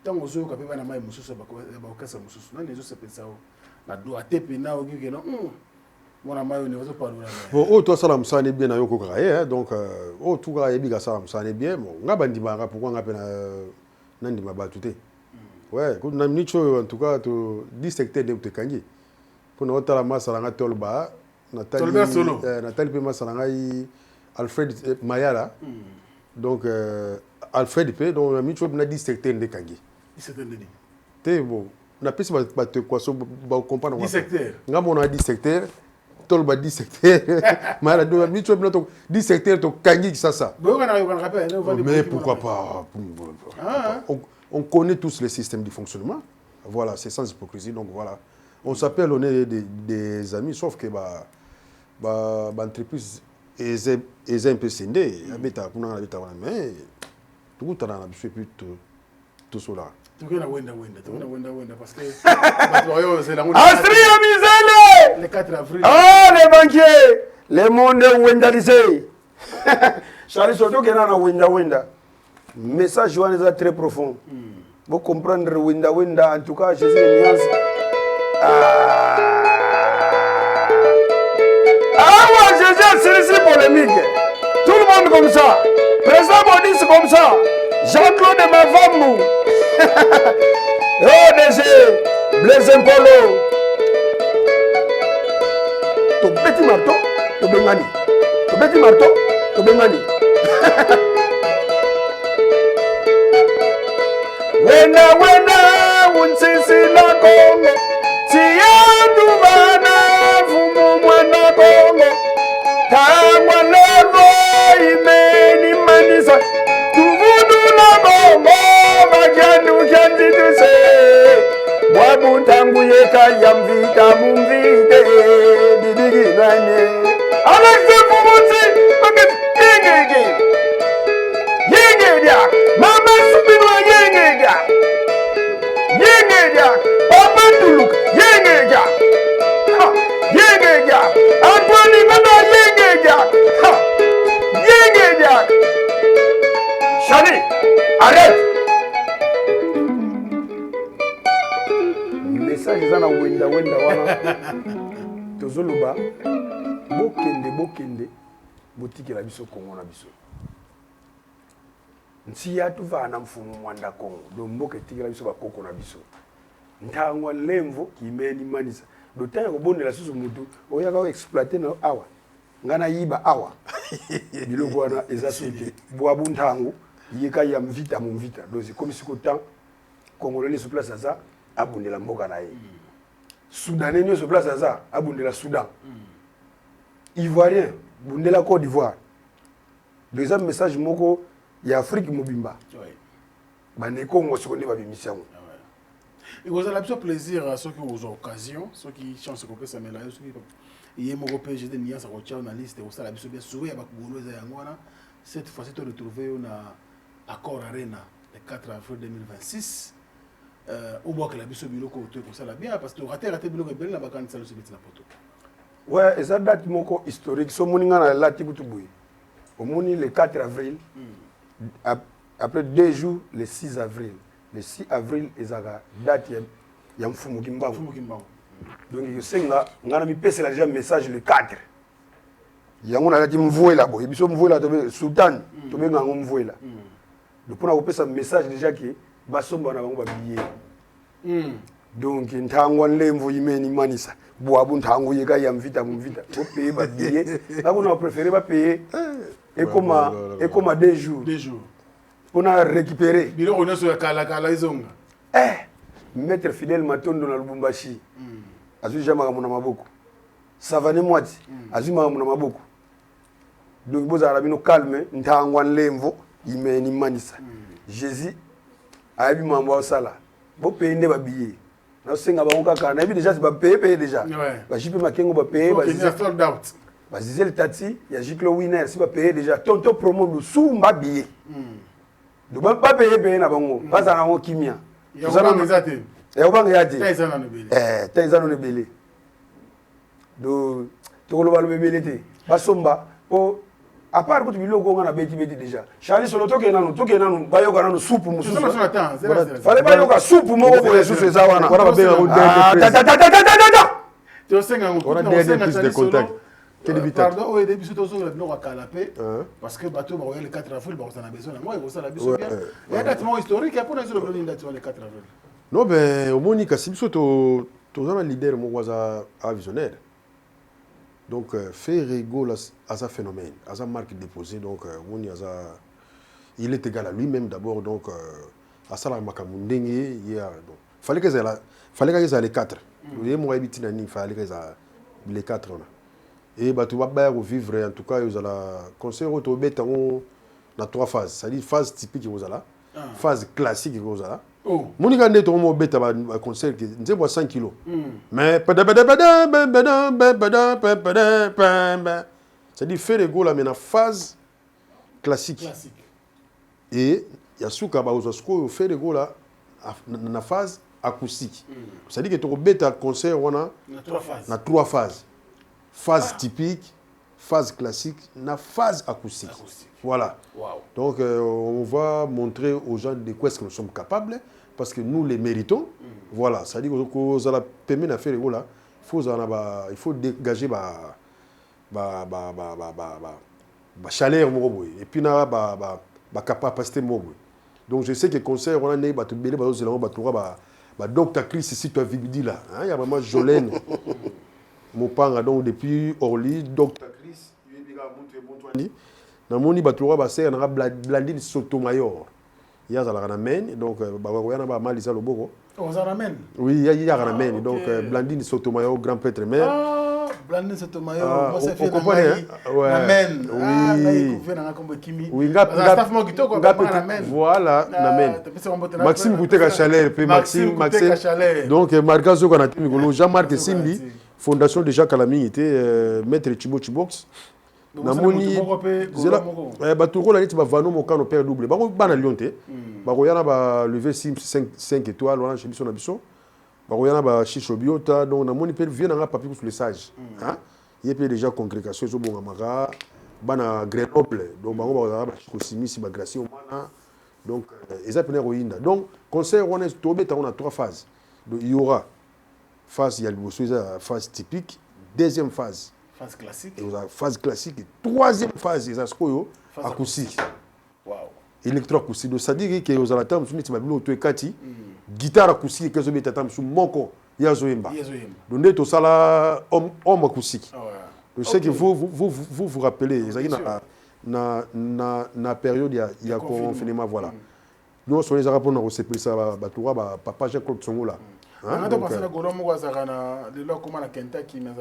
Tant aux autres qui na mai mususu ba okasa mususu na nezo se pensa o na do atepe na o ngike no Mon maillot ne va pas bon oh toi ça la msane bien na yo ko hein donc oh tout ka yebi ka ça la msane bien bon ngaba ndimanga pourquoi ngapa na ndima ba tout ouais ko na nicho en tout cas to 10 secteurs de te kangi pour na otala masala nga tolba Nathalie pe masala ngai Alfred Mayala donc Alfred P donc na nicho na 10 secteurs de kangi 10 secteurs de te bon na pesi ba te quoi so ba comprendre 10 secteurs ngamo na 10 secteurs tolba 10 secteurs Mayala do nicho na to 10 secteurs to kangi ça mais pourquoi pas on connaît tous les systèmes de fonctionnement. Voilà, c'est sans hypocrisie. Donc voilà, on s'appelle, on est des amis, sauf que l'entreprise est un peu scindée. Mais tout le monde a plus tout cela. Parce que le 4 avril. Ah, les banquiers, les mondes wendalisés. Charlie Soto qui est dans Wenda. Message joannée est très profond. Vous comprendre Wenda, en tout cas, Jésus est nuance. Ouais, Jésus, c'est polémique. Tout le monde comme ça. Président Maudit, c'est comme ça. Jean-Claude Mavamou. Oh, DG, Blaise Polo. Ton petit marteau, ton bengani. Ton petit marteau, ton bengani. Wenda unsisi la Kongo Tiyandu bana fumu mwana Kongo Tangwa lego imeni manisa Tuvudu la Kongo Bajandu kyanzi tuse Wabu tangu yeka yamvita mumvite Didigi nanye Alexe Fumunzi Baget yenge dia Mama subinwa yenge dia Papa Tuluk, Yengeja, Yengeja, Antoine Mada Yengeja, Yengeja. Chani, arrête. Message zana wenda wana. Tozoluba, bokende, botiki la biso Kongo na biso. Nsiya tuvana mfumu mwanda Kongo, domboke tiki la biso bakoko na biso. Ntangwa lemvo kimeni manisa dotanya kobondela susu mutu oyaka exploiter na awa ngana yiba awa biloko wana ezasute bwabu ntango yeka ya mvita mu mvita dozi comme si kotan congolais sur place ça abondela mboka na ye soudanais nyo sur place ça abondela Soudan ivoirien bondela Côte d'Ivoire deuxième message moko ya Afrique mobimba bane Congo sokonde ba bimisyango. Et vous avez plaisir à ceux qui ont occasion, ceux qui changent de ça, mais là, ceux qui ont européen, j'ai des niais à retenir dans la liste, vous savez, bien souvent, il y a beaucoup de gens. Cette fois-ci, tu as retrouvé un accord Arena le 4 avril 2026. Au moins que la biso bureau côté comme ça là bien parce que raté bureau belle la vacance ça le subit na poto. Ouais, et ça date moko historique. So moninga na la tikutubuyi. Au moni le 4 avril. Après 2 jours le 6 avril. Le 6 avril ezaka date ya mfumu kimbango. Donc je sais ngana mi pese la déjà message le 4. Yango na lati mvoela bo. Biso mvoela to sultan to benga mvoela. Donc pour na pesa message déjà que basomba na bango ba billet. Donc ntango nlemvo yimeni manisa. Boabu ntango yeka ya mvita mvita. Ko payer ba billet. Là on a préféré ba payer et comme 2 jours. 2 jours. On a récupéré. Bilo on a sur kala izonga. Maître Fidèle Matondo na Lubumbashi. Azu jama mona maboko. Savane Mwati. Azu mona maboko. Donc boza rabino calme ntangwa nlemvo imeni manisa. Jésus abi mambo osala. Bo pende ba billet. Na senga ba kaka na bi déjà ba payer déjà. Ba jipe makengo ba payer ba zizel sold out. Ba zizel tati ya Jiklo winner si ba payer déjà tonto promo lu sumba billet. Donc pas payer na bango. Pas za na kimia. Ya ubanga zate. Ya ubanga yate. Taizana no bele. Taizana no bele. Do tokolo ba lo bele te. Basomba o à part que tu biloko ngana beti déjà. Charlie solo toke nanu bayoka nanu soupe mususu. Fallait bayoka soupe moko ko yesusu eza wana. Wana ba benga On a des prises de contact. Pardon, au début, surtout sur le nord à Calapé, parce que bateau, les 4 avril, on a besoin de moi, il y a besoin bien. Il y a un datement historique, et après, on a besoin de les 4 avril. Non, ben, au Monica, si vous êtes un leader, moi, je visionnaire. Donc, faire rigolo à ce phénomène, à sa marque déposée, donc, il est égal à lui-même d'abord, donc, à ça, la Makamundenge, il y a. Fallait qu'ils aient les 4. Il fallait qu'ils aient les 4. Et tu vas vivre, en tout cas, ils ont la conseil au dans 3 phases. C'est-à-dire phase typique, phase classique, Monika n'est pas bête à conseil, c'est 5 kilos. Mais c'est-à-dire faire les goals mais la phase classique. Et il y a souka baozasko faire les goals dans la phase acoustique. C'est-à-dire que tu bête à conseil on a 3 phases. Phase typique, phase classique, la phase acoustique. Voilà. Wow. Donc, on va montrer aux gens de quoi est-ce que nous sommes capables, parce que nous les méritons. Voilà. C'est-à-dire que vous allez permettre de faire les là, il faut dégager la chaleur, et puis la capacité. Donc, je sais que le conseil, on a des Dr. Chris ici, tu as vu là. Il y a vraiment Jolène. Mon père, donc depuis Orly, Dr. Chris, dans mon ibatoura, c'est un Blandine Sotomayor. Il y a un ramène, donc il y a un Malisa Loboko. On s'en ramène? Oui, il y a un ramène, donc Blandine Sotomayor, grand prêtre mère. Ah, Blandine Sotomayor, moi ça fait un ramène. Oui, voilà, Maxime Bouteka Chalère, puis Maxime. Donc, Margazo Kanati, Jean-Marc Simbi. Fondation de Jacques Alami était maître Chibo Chibox. Namoni baturo la niti ba vano mo kano père double. Ba ko bana lionté. Ba ko yana ba lever 5 étoiles wana chez biso na biso. Ba ko yana ba chicho biota donc namoni père vient na papier pour le sage. Hein? Il y a déjà congrégation zo bonga maka bana Grenoble. Donc ba ko ba simisi ba gracie mana. Donc eza pena roinda. Donc conseil on est tombé on a 3 phases. Donc il y aura phase, il y a la phase typique, deuxième phase. Phase classique. Phase classique. Troisième phase, il y a acoustique. Wow. Électroacoustique. Donc ça dit que vous avez la guitare acoustique, que vous avez la moko, il y a zoemba. Donc vous avez la homme acoustique. Donc je sais que vous rappelez, dans la période, il y a confinement, voilà. Nous, on a rappelé que ça, papa Jean-Claude Songola. On a passé la Golom Ouazarana, de là comme à Kentucky, mais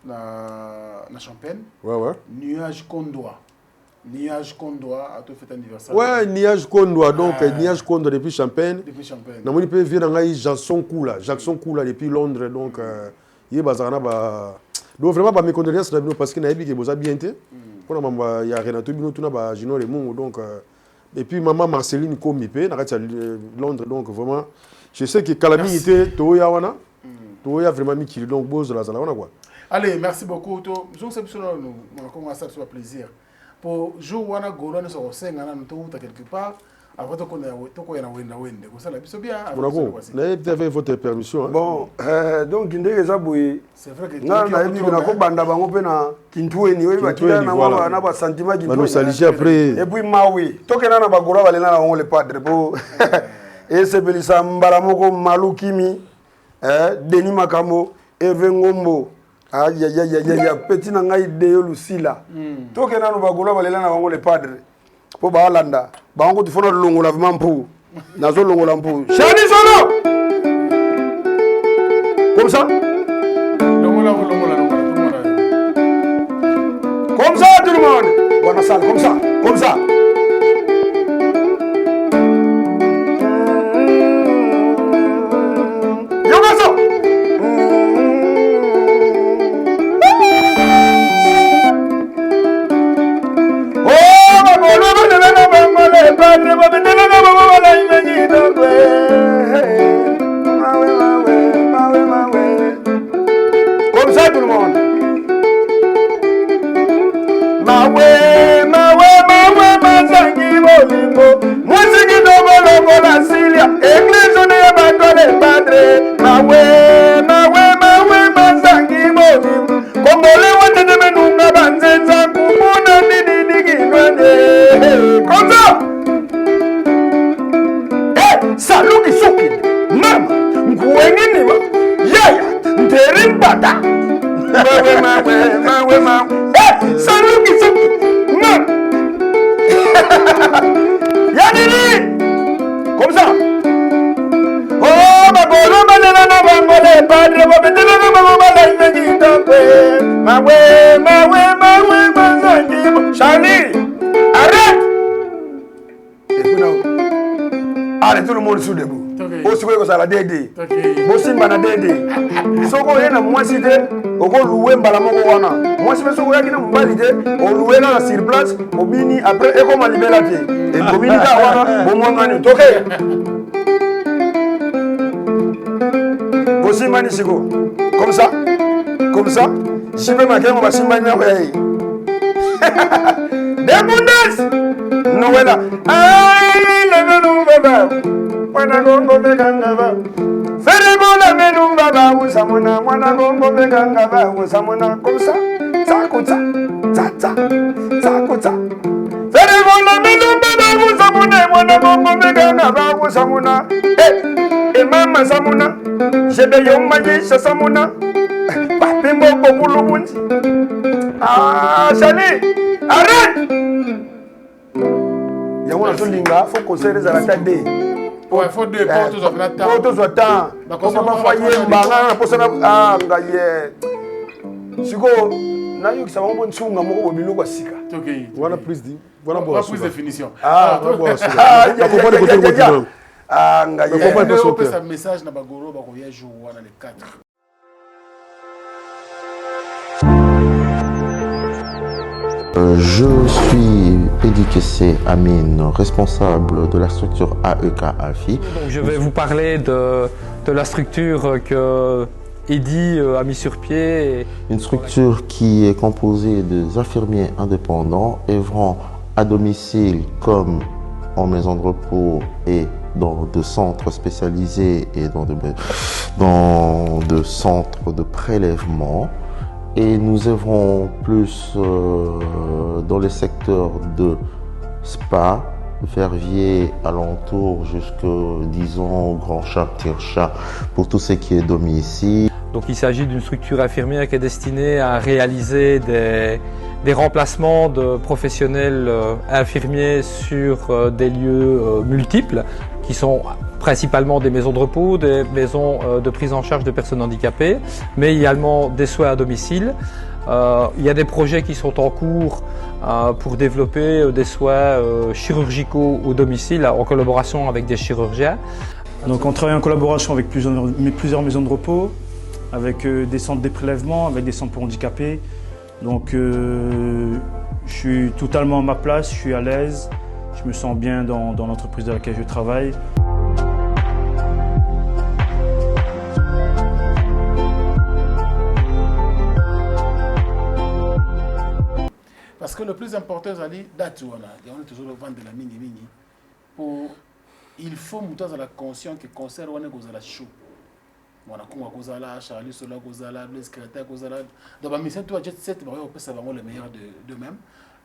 na Champagne. Ouais. Nuage Kondoa. Nuage Kondoa a tout fait anniversaire. Ouais, Nuage Kondoa. Donc, Nuage Kondoa depuis Champagne. Nous avons pu venir à Jackson Koula depuis Londres. Donc, il y a Bazarana. Donc, vraiment, mes condoléances parce qu'il y a des gens bien été. Il y a Renato Bino, il y a Gino Remon. Donc, et puis, maman Marceline Komipé, Londres. Donc, vraiment. Je sais que Kalami était Toya Wana. Toya vraiment mis qu'il donc bosse de la Zalawana quoi. Allez, merci beaucoup. Je sais que nous avons ça soit plaisir. Pour jouer Wana Golan sur 5 ans, nous sommes quelque part. Après, tu connais Wende. Comme ça, la biso bien. Vous avez votre permission. Bon, donc, il y a des gens qui c'est vrai que tu as dit que tu as et c'est Belisa Mbalamoko Malukimi, Denis Makamo, Eve Ngombo, petit nangai de Lucila. Toke na no bagula balela na wango le padre. Po ba landa, ba wango tifona longo la vimampu. Nazo longo la mpu. Shani solo. Comme ça. Comme ça tout le monde. Bonne salle comme ça. Comme ça tout le monde. saluki suki mama nguwenini ba yaya nterimbata mawe saluki suki mama yanini comme ça oh babolo banana na bangole padre babetela na babala ingi tokwe mawe banzangi Charlie arrête et puis non allez tout le monde sous debout aussi ko sala dédé bosimba na dédé soko yena mwasi te oko louer mbala moko wana mwasi be soko yakina mbali te o louer na sur place obini après eko malibela te et obini ka wana bo mwangani toke bosimba ni siko comme ça jibe makengo basimba nyako yayi Debundes Noela ay le menu baba wana gongo beganga ba ferebo la menu baba usamona wana gongo beganga ba usamona comme ça takuta tata takuta ferebo la menu baba usamona wana gongo beganga ba usamona mama samona jebe yomma yisha samona papimbo bokulu bunji Charlie arrête yango na tolinga faut conseiller za la tade ouais faut deux portes sur la table portes sur temps ko ba faye mbanga na posana ngaye siko na yo kisaba mo ntsunga moko bobilo kwa sika okay voilà prise de finition ngaye on peut ça message na bagoro ba ko ya jour wana le 4. Je suis Eddy Kessé Amine, responsable de la structure AEK AFI. Donc je vais vous parler de la structure que Eddy a mis sur pied. Une structure qui est composée des infirmiers indépendants œuvrant à domicile comme en maison de repos et dans de centres spécialisés et dans de centres de prélèvement. Et nous œuvrons plus dans les secteurs de spa, verviers, alentours, jusque, disons, Grand Chat, Tir-Chat, pour tout ce qui est domicile. Donc il s'agit d'une structure infirmière qui est destinée à réaliser des remplacements de professionnels infirmiers sur des lieux multiples, qui sont principalement des maisons de repos, des maisons de prise en charge de personnes handicapées, mais également des soins à domicile. Il y a des projets qui sont en cours pour développer des soins chirurgicaux au domicile en collaboration avec des chirurgiens. Donc on travaille en collaboration avec plusieurs maisons de repos, avec des centres de prélèvement, avec des centres pour handicapés. Donc je suis totalement à ma place, je suis à l'aise, je me sens bien dans l'entreprise dans laquelle je travaille. Parce que le plus important, c'est date on est toujours le vent de la mini pour il faut monter à la conscience que concert on est cause la chou. On a comme cause la Charlie Sola cause la Blaise Secrétaire cause la donc la mission toi jet set on peut savoir le meilleur de même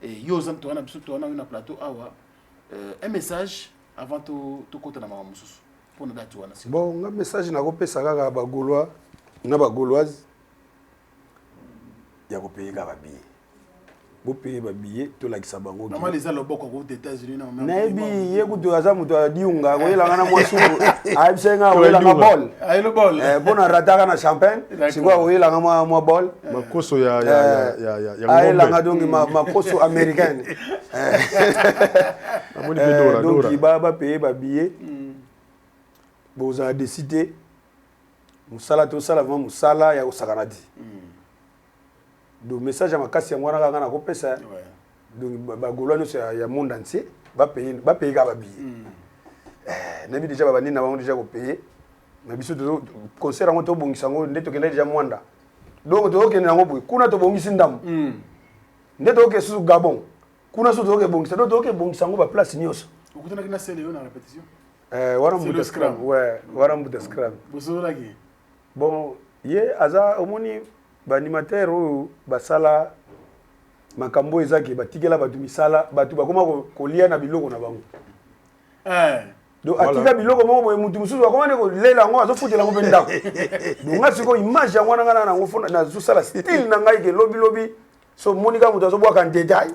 et yo zam toi on a surtout on a une plateau awa un message avant tout côté na mama mususu pour na date on a bon un message na ko pesa kaka ba Gaulois na ba Gauloise ya ko payer ka ba billet vous payez ba billet to la kisa bango normalement les allo boko aux États-Unis na même nabi yeku to aza muto adiunga ko yela ngana mwasu aibsenga ko yela ngabol ay le bol bona rataka na champagne singwa ko yela ngama mwa bol makoso ya ay la ngadongi makoso américaine donc ba payer ba billet vous avez décidé musala to sala vraiment musala ya usakanati donc message à ma casse moi na ko pesa donc ba Gaulois ya monde entier va payer ka ba billet nabi déjà ba bani na bango déjà ko payer na biso to concert ngo to bongisa ngo ndeto kende déjà mwanda donc to okende ngo boy kuna to bongisi ndam ndeto ke su Gabon kuna su to ke bongisa to ke bongisa ngo ba place nyos ukutana kina sele yo na répétition wara mu scrum ouais wara mu scrum bosora ki bon ye aza omoni ba animateur oyo basala makambo ezaki batikela batu misala batu bakoma kolia na biloko na bango donc atika biloko moko boye mutu mususu akomane kolela yango azofutela yango mpe ndako donc nga sikoyo image yango wana nga nango fo nazosala style na ngai ke lobilobi so monika moto azobwaka en détail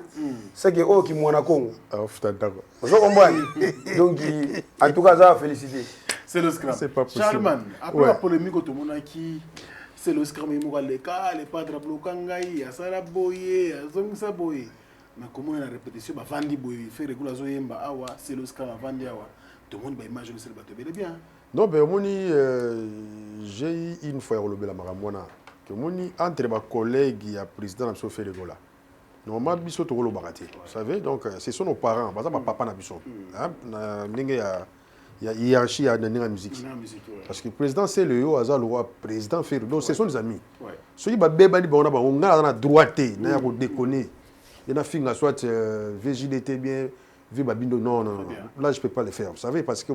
seke oyo kimwana kongo afuta ndako ozokomboani donc en tout cas aza félicité c'est le scrum. C'est pas possible. Charlemagne, après la polémique au Monaki, c'est le scrum et Mogaleka, les padres blocangaï, Asara Boye, Azongsa Boye. Mais comment on a répétition, Vandi Boye, fait régulier Zoyemba, Awa, c'est le scrum à Vandi Awa. Tout le monde va imaginer que c'est le bien. Non, mais Moni, j'ai eu une fois à la Maramona, que Moni, entre mes collègues, il y a le président de Sofé Regola. Normalement, Bissot Togolo Barati. Vous savez, donc, ce sont nos parents. Par exemple, papa n'a Bissot. Il y a hiérarchie à la musique. Parce que le président, c'est le haut hasard, le roi président fait. Donc, ce sont des amis. Ceux qui ont a droite, il a déconné. Il y a des soit VJDT bien, Vibabindo, non. Là, je ne peux pas le faire. Vous savez, parce que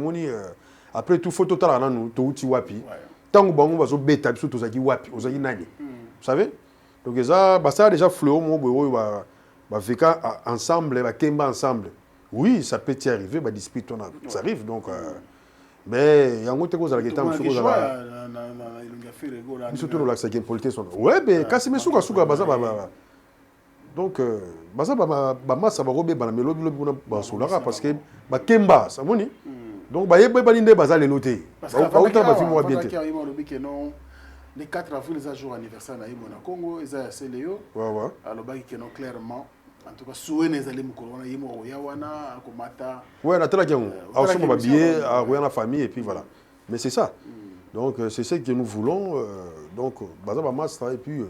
après tout, il faut total à nous, tout wapi. Tant que on va se bêta, surtout aux wapi, aux nani. Vous savez? Donc, ça a déjà fléau, on va vivre ensemble, va kemba ensemble. Oui, ça peut y arriver, bah, dispute, ça arrive. Donc, mais il y a un autre chose à la question. Surtout dans la politique. Oui, mais quand c'est mes soukas, donc, ça va rebeller dans la mélodie parce que Kemba, ça moni. Donc, il y a des choses à noter. Les 4 avril, les jours anniversaire au Congo, ils ont assez Léo. Alors, clairement. En tout cas, souhait les allés mukolo yimo yawana akomata. Ouais, la telle qu'on a aussi mon billet à la famille et puis voilà. Mais c'est ça. Donc c'est ce que nous voulons. Donc bazaba master et puis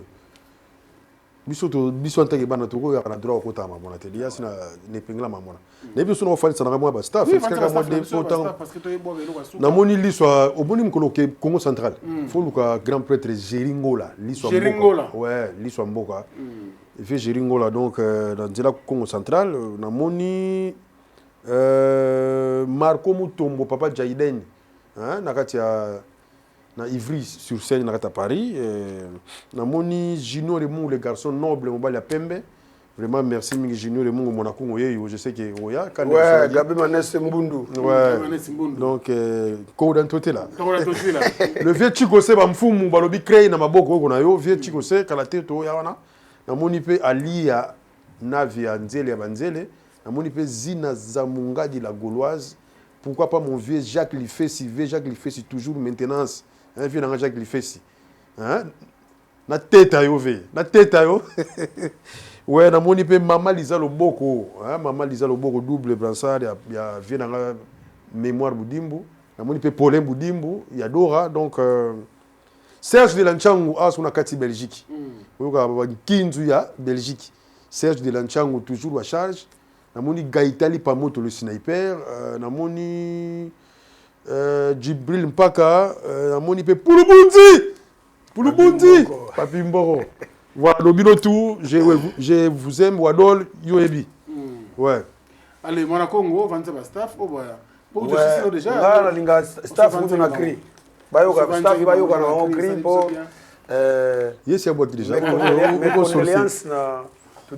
bisoto bisonta ke bana toko ya na droit au kota mamona te dia sina ne pingla mamona. Ne biso no fali sana moi ba staff parce que to yebo na moni liswa oboni mukolo ke Congo central. Faut le grand prêtre Jeringola, liswa Mboka. Ouais, liswa Mboka. Il fait Jeringola, donc dans le Congo central, on a moni Marco Mutombo, papa Jaiden, na Ivry sur scène à Paris. On a moni Gino Remou, les garçons nobles, on va la Pembe. Vraiment merci Gino Remou, Monaco, je sais que Oya. Ouais, Gabi Manès Mbundu. Ouais. Donc, Kodan Toté là. Le vieux Chico c'est Bamfoumou, Balobi créé na maboko on a yo, vieux Chico c'est Kalate to yawana. Na moni pe alia navi ya nzele ya banzele na moni pe zina za mungadi la gauloise, pourquoi pas mon vieux Jacques Lifessi, toujours maintenance, hein, vieux na Jacques Lifessi, hein, na tête yo ouais na moni pe Mama Lisa Loboko, hein, Mama Lisa Loboko double brassard ya vieux na mémoire Boudimbu, na moni pe Paulin Boudimbu ya Dora, donc Serge de Lanchangu a son akati Belgique. Kinzu ya Belgique. Serge de Lanchangu toujours à charge. Namoni Gaitali Pamoto le sniper. Namoni Djibril Mpaka. Namoni pe Pulubundi. Papi Mboro. Voilà, Lobino tout. Je vous aime, Wadol, Yoebi. Ouais. Allez, mon Congo, 27 staff. Oh, voilà. Pour vous déjà. Là, la staff, on a créé. Staff bayoka na on crie pour yes ya boîte déjà condoléances na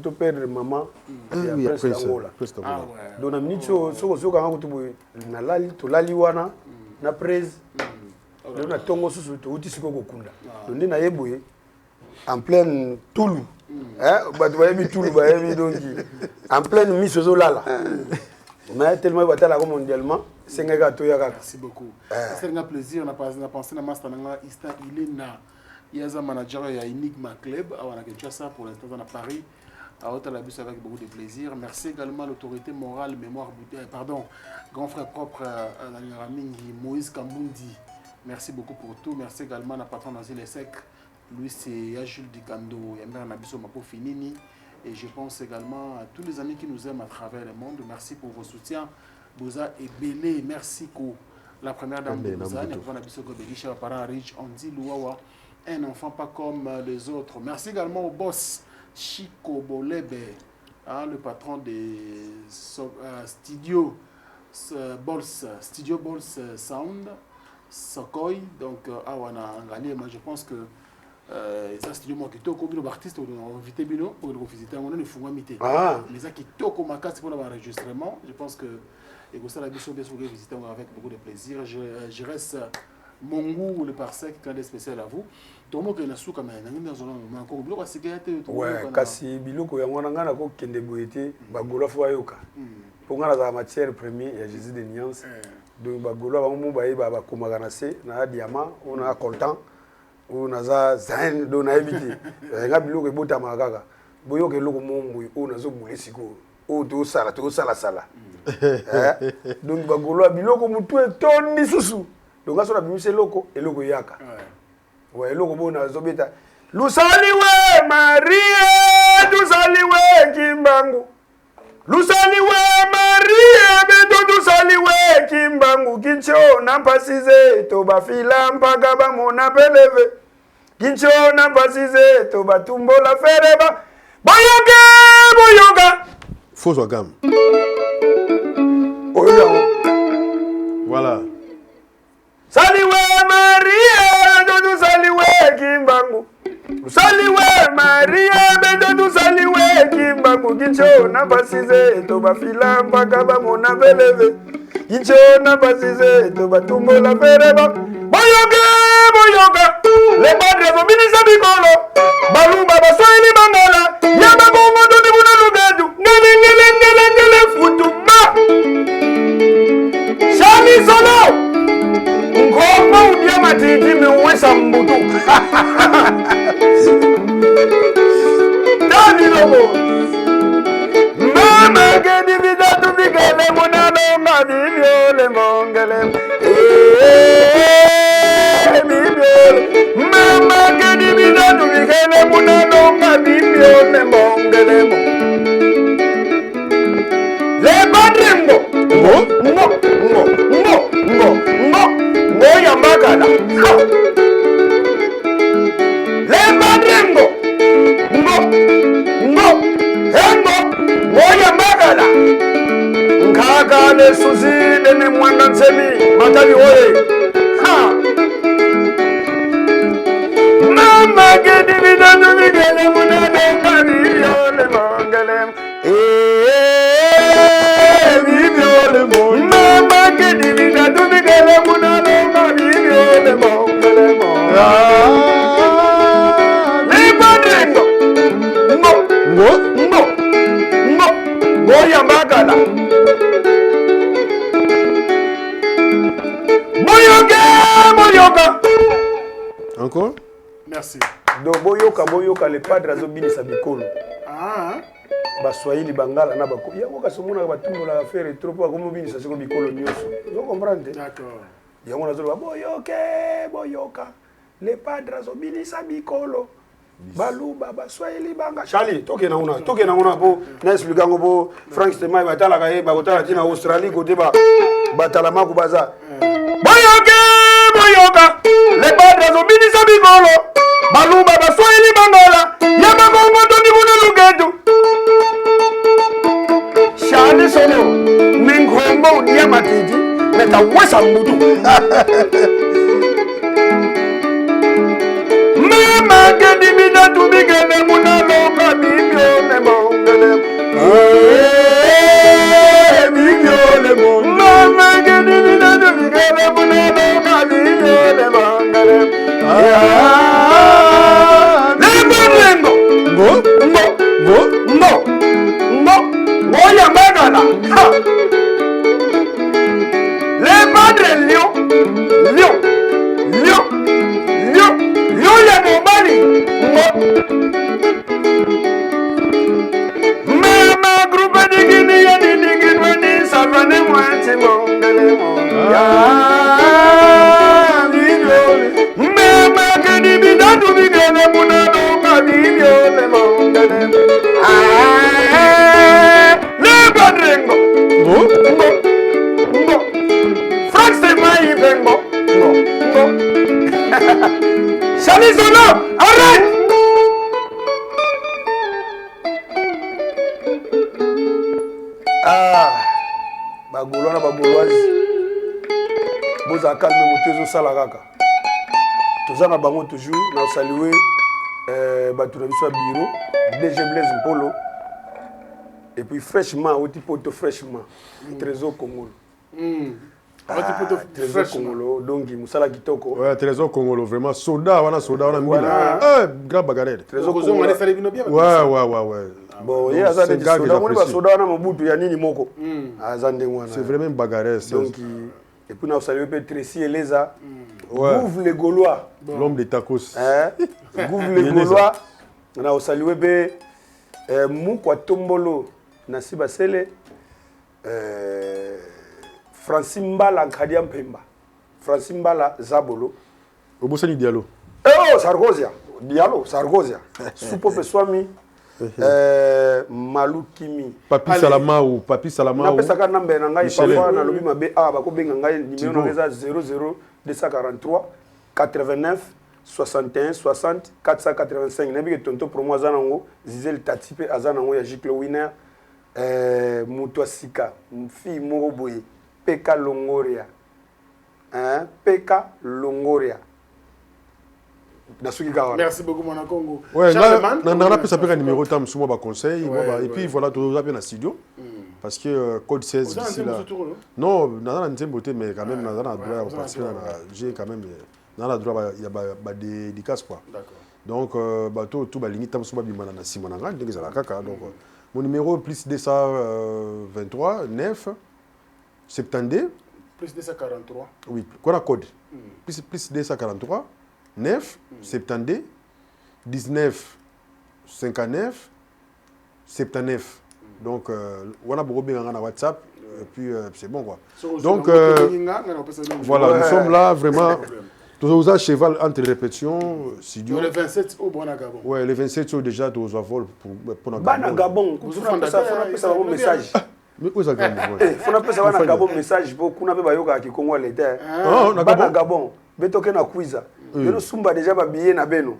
tout père de maman et après Angola donc na minute so ka ngakutu na lali to lali wana na presse donc na tongo susu to uti siko kokunda donc ndina yeboye en pleine Toulou batu bayebi Toulou bayebi donc en pleine mise zo lala mais tellement batala comme mondialement. Merci beaucoup. C'est un plaisir. On a pensé à Mastananga. Il est un manager à Enigma Club. On a quelque chose pour l'instant à Paris. À Haute-Alabus avec beaucoup de plaisir. Merci également à l'autorité morale, mémoire, pardon, grand frère propre Moïse Kambundi. Merci beaucoup pour tout. Merci également à la patronne d'Asile Sec. Lui, c'est Jules Dikando. Yammer Nabiso Mapo Finini. Et je pense également à tous les amis qui nous aiment à travers le monde. Merci pour vos soutiens. Boza et Belé, merci pour la première dame de Boza. Un enfant pas comme les autres. Merci également au boss Chico Bolebe, hein, le patron des Studio Balls Sound, Sokoi. Donc, moi je pense que ça studio moi qui toko bino artiste on invité bino pour le visiter on a une fumée mité mais ça qui toko ma casse pour l'enregistrement je pense que Et pour ça, la mission, bien sûr, vous visitez avec beaucoup de plaisir. Je reste mon goût, le parsec, quand est spécial à vous. Tomo que na suka mais dans zone manko biloko sigate to ouais kasi biloko yango ngana ko kende boyete bagola fo yoka pour ngana za matière première ya Jésus de Niance donc bagola ba mu ba yeba ba komagana se na diamant on a content on a za zain do na ebiti nga biloko ebota makaka boyoke loko mombo o na zo bulisiko o to sala donc bagola biloko mutu etondi susu donc aso na bimise loko eloko yaka ouais loko bona zobeta lusaliwe Maria tusaliwe kimbangu lusaliwe Maria beto tusaliwe kimbangu kincho nampasize to bafila mpaka bamona peleve kincho nampasize to batumbola fereba boyoga faux wa gamme voilà saliwe Maria beto tusaliwe kimbangu lusaliwe Maria beto tusaliwe kimbangu kincho nampasize to bafila mpaka bamona peleve kincho nampasize to batumbola fereba boyoga le padre zominisa bikolo balumba baswahili mangala yaba bongo doni buna lugadu ngele futuma shani solo ngoma udia matiti mewesa mbutu dani lobo mama gedi vidatu vigele munano ngabibyo le mongele mama gedi vidatu vigele munano ngabibyo le mongele le badrimbo ngo yambakala le badrimbo ngo yambakala nkaka le susi le mwanda nsemi matali oye mama gedi vidatu vigele munano ngabibyo le mongele mama gedi vidatu vigele munano ngabibyo le mongele le badrimbo ngo yambakala boyoga encore merci donc boyoka le padre azobinisa bikolo baswahili bangala na bako yango kasomona batumbola affaire trop pour komobinisa siko bikolo nyonso vous comprenez d'accord yango nazoloba boyoka le padre azobinisa bikolo baluba baswahili banga Charlie toke na una po na expliquer ngo po Frank Stemai batala ka ye bakotala tina Australie côté batala maku baza boyoka le padre azobinisa bikolo baluba baswahili bangala yaba bongo doni buna lugedu Charlie solo mingombo udia matiti meta wesa mbutu mama gedi vidatu vigele munano ngabibyo le mongele mama gedi vidatu vigele munano ngabibyo le mongele le badrengo ngo yambagala le padre lion ya mobali mama grupe digini ya digini savane mwati mongele mama kedi bidatu bigele munano ngabibyo le mongele le badrengo Frank Stemai vengo Charlie Solo, arrête! Bagoulois na bagouloise. Boza calme motezo sala kaka. Toza na bango toujours na saluer batu na biso bureau DG Blaise Mpolo et puis fraîchement au type auto fraîchement Trésor Congo. Trésor Congolo, donc Moussala Kitoko. Ouais, Trésor Congolo, vraiment, soda, on a mis là. Grand bagarre. Trésor Congolo. Ouais. Bon, il y a ça des soda, on va soda, on a Mobutu, Yanini Moko. C'est vraiment une bagarre. Donc, et puis, on a salué Tracy et Leza. Gouv les Gaulois. L'homme des tacos. Gouv les Gaulois. On a salué Moukwa Tombolo, Nasiba Sele. Francine Mbala Nkadiam Pemba. Francine Mbala Zabolo. Obosani Diallo. Oh, Sargozia. Diallo, Sargozia. Soupope Swami. Malou Kimi. Papi Salama ou Papi Salama. Na pesa ka nambe na ngai papa na lobi mabe a ba ko benga ngai numéro na 00 243 89 61 60 485. Na bi ke tonto promo azanango Zizel Tatipe azanango ya Jiklo Winner. Muto Sika, fille moko boye. Peka Longoria. Peka Longoria. Merci beaucoup, mon Congo. Ouais, là, on a pu s'appeler un numéro tam sur moi conseil. Et puis voilà, tout ça bien dans studio. Parce que code 16 ici là. Non, on a une beauté, mais quand même, on a droit parce que j'ai quand même, on a droit, il y a des dédicaces quoi. Donc, tout va limite tam sur moi bimana na simonanga, donc ça la caca. Donc, mon numéro plus 223 9 72. Plus 243. Oui, quoi la code? Plus 243 9 72 19 59 79. Donc, on a beaucoup bien dans WhatsApp. Et puis, c'est bon quoi. Donc, voilà, nous sommes là vraiment. Tous aux cheval entre répétitions. Le 27 au Gabon. Ouais, le 27 déjà, tous aux vol pour notre Gabon. Vous avez un message. Mais où ça Gabon? Il faut un Gabon message pour qu'on ait bayoka qui Congo l'été. Bana Gabon. Betoke na kuiza. Beno sumba déjà ba billet na beno.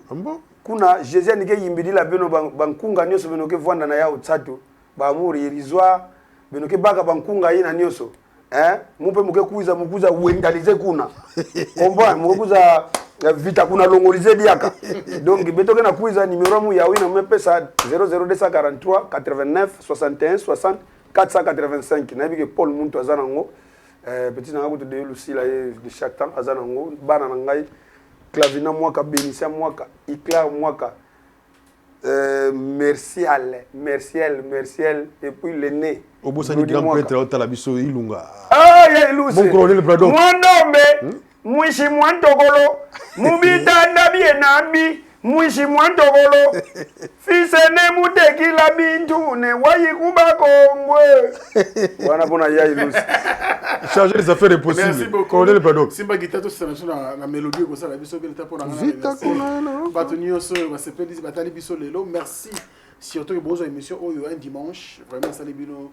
Kuna Jésus nike yimbidi la beno bankunga nyoso beno ke vanda na yao tsatu. Ba muri rizwa beno ke baka bankunga ina nyoso. Mupe muke kuiza mukuza uendalize kuna. Komba mukuza vita kuna longolize diaka. Donc betoke na kuiza numéro mu ya wina mepesa 00243 89 61 60 485. Na bike Paul Muntu azanango. Petit nanga kutu de Lucie la de chaque temps azanango bana ngai Clavina mwaka Benicia mwaka Iclar mwaka Mercial et puis l'aîné Obosani grand prêtre au Talabiso Ilunga. Ah ya Ilusi. Mon colonel Bradon. Mwandombe mwishi mwantogolo mubita ndabie nabi mwishi mwantogolo fisene mutekila bintu ne wayikuba kongwe. Wana pona ya Ilusi. Changer les affaires impossibles. Merci beaucoup. Colonel Bradon. Simba Gitato c'est la mélodie comme ça la biso belle tapo na Vita kuna. Batonio so va se faire batali biso lelo. Merci. Surtout que bonjour émission Oyo un dimanche. Vraiment ça les bino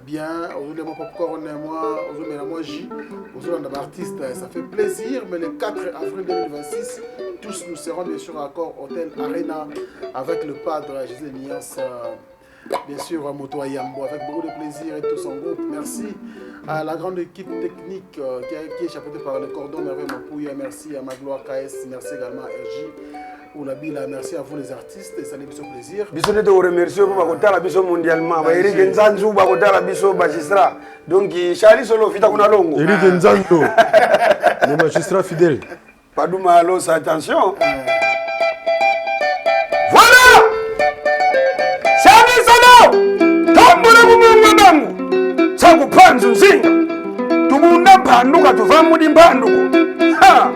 bien. Aujourd'hui moi popcorn moi, aujourd'hui moi J. Aujourd'hui on a artiste, ça fait plaisir mais le 4 avril 2026 tous nous serons bien sûr à Accor Hôtel Arena avec le padre Jésus Nias. Bien sûr, à Moto Ayambo, avec beaucoup de plaisir et tout son groupe. Merci à la grande équipe technique qui est chapeautée par le cordon Merveille Mapouya. Merci à Magloire KS. Merci également à RJ ou la Bila. Merci à vous les artistes et ça nous fait plaisir. Bisous de remercier pour côté la biso mondialement. Eric Nzanzu pour côté la biso magistrat. Donc Charlie Solo Vita kuna longo. Eric Nzanzu. Le magistrat fidèle. Padouma Alos, attention. Voilà. Charlie Solo. Tambula mumungu nangu. Sagu panzu nzinga. Tubunda panduka tuvamudi mpanduko. Ha.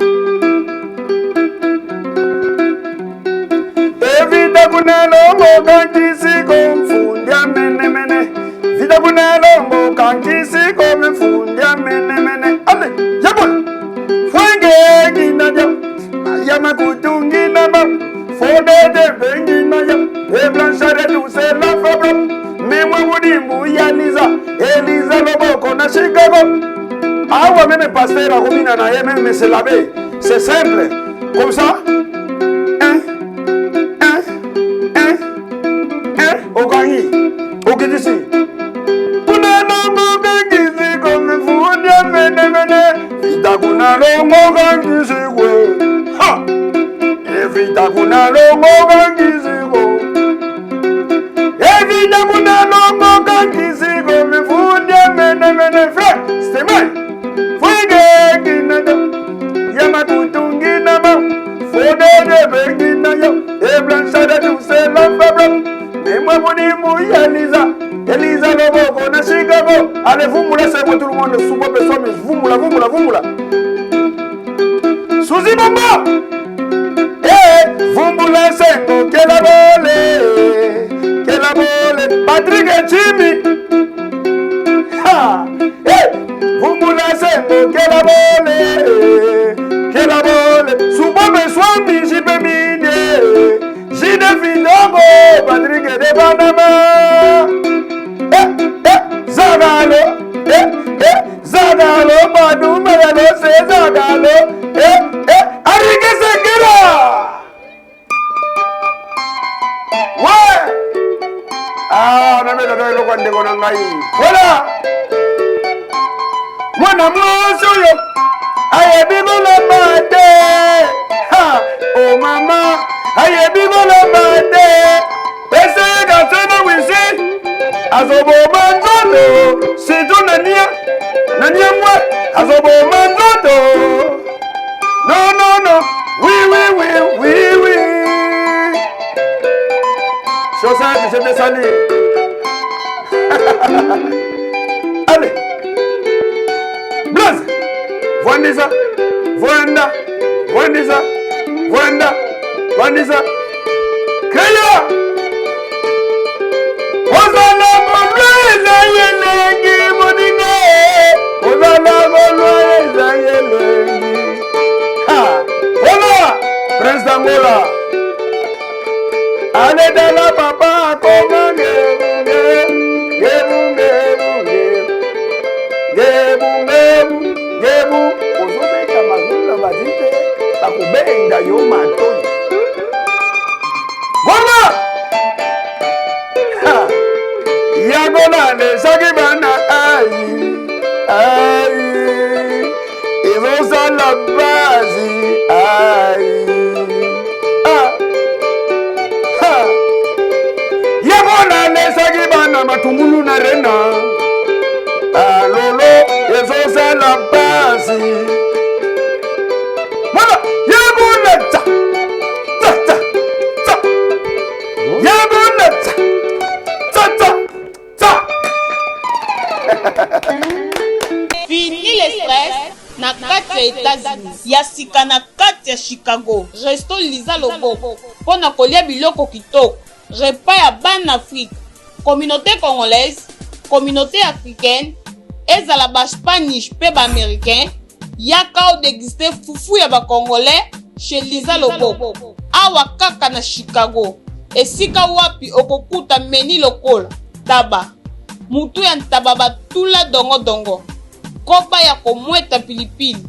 Evita kuna longo kankisiko mfundia mene mene. Vita kuna longo kankisiko mfundia mene mene. Ale, yabula. Fwenge ginaja. Yama kutungi naba. Fode de bengi naya. E blanchare douce la fabra. Mimwe mudimbu ya Liza. Eliza loboko na Chicago. Awa meme pasteur a commis na ye même se laver. C'est simple. Comme ça. Ogangi. Okidisi. Kuna longo gangisi comme funya mene mene. Vita kuna longo gangisi we. Ha. Evita kuna longo gangisi go. Evita kuna longo gangisi comme funya mene mene. Frère, c'est mal. Limu ya Liza. Eliza Loboko na Chicago. Allez, Vumula, c'est pour tout le monde. Soubo besoin, mais Vumula, Vumula, Vumula. Suzy Bomba. Vumula Sengo, Kela Bole. Patrick et Jimmy. Ha. Vumula Sengo, Kela Bole. Soubo besoin, mais j'y peux miner. J'ai des vidéos, Patrick et des Panama. Zagalo, Zagalo, Badu, Magalo, c'est Zagalo, Arrigue Sekira. Ouais. Ah, on a mis le logo de Gonangaï. Voilà. Mon amour, sur yo. Aïe, bibo la bate. Ha, oh maman. Aïe, bibo la bate. Essaye d'entrer ici. Azobo manzoto, c'est ton nania moi, Azobo manzoto. Non, oui. Chaussette, je te salue. Allez, Blaze, Vandisa, Créa. Ozala Golweza yelengi modine. Ozala Golweza yelengi. Ha! Hola! Prince d'Angola. Allez dans la papa comme Gebu. Ozobeka mazula bazite. Takubenda yo matoni. Voilà! Yagona ne sagibana ai ils ont la base Yagona ne sagibana matungulu na rena lolo ils ont la base voilà Yagona ta Yagona ta Fini les stress na kati ya États-Unis ya sika na kati ya Chicago. Resto Liza Loboko pona kolia biloko kitoko. Repas ya bana Afrique, communauté congolaise, communauté africaine, ezala ba Spanish pe ba américain. Yaka o déguster fufu ya ba congolais chez Liza Loboko. Awa kaka na Chicago. Esika wapi okokuta meni lokola taba. Mutu ya ntaba batula dongo. Koba ya komweta pilipili.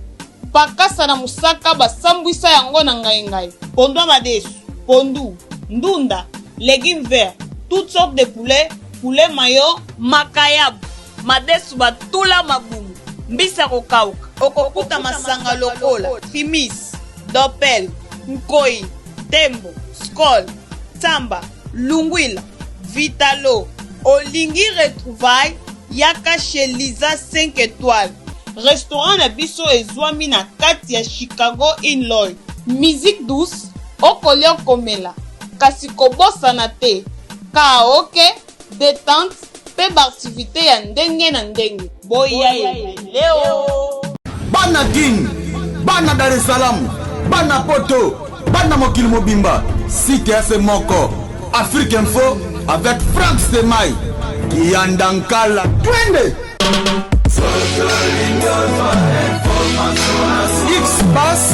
Pakasa na musaka basambwisa yango na ngai. Pondwa madesu, pondu, ndunda, légumes verts, toutes sortes de poulet mayo, makayab, madesu batula mabumu, mbisa kokauka. Okokuta masanga lokola, fimis, dopel, nkoi, tembo, skol, samba, lungwila, vitalo. Olingi retrouvaille yaka chez Liza 5 étoiles. Restaurant na biso ezwami na kati ya Chicago Illinois. Musique douce, okolia komela. Kasi kobosana te. Karaoke, détente, pe activité ya ndenge na ndenge. Boya leo. Bana King, bana Dar es Salaam, bana Poto, bana Mokili Mobimba. CTF Moko, Afrique Info avec Frank Stemai. Yandankala twende X-Bass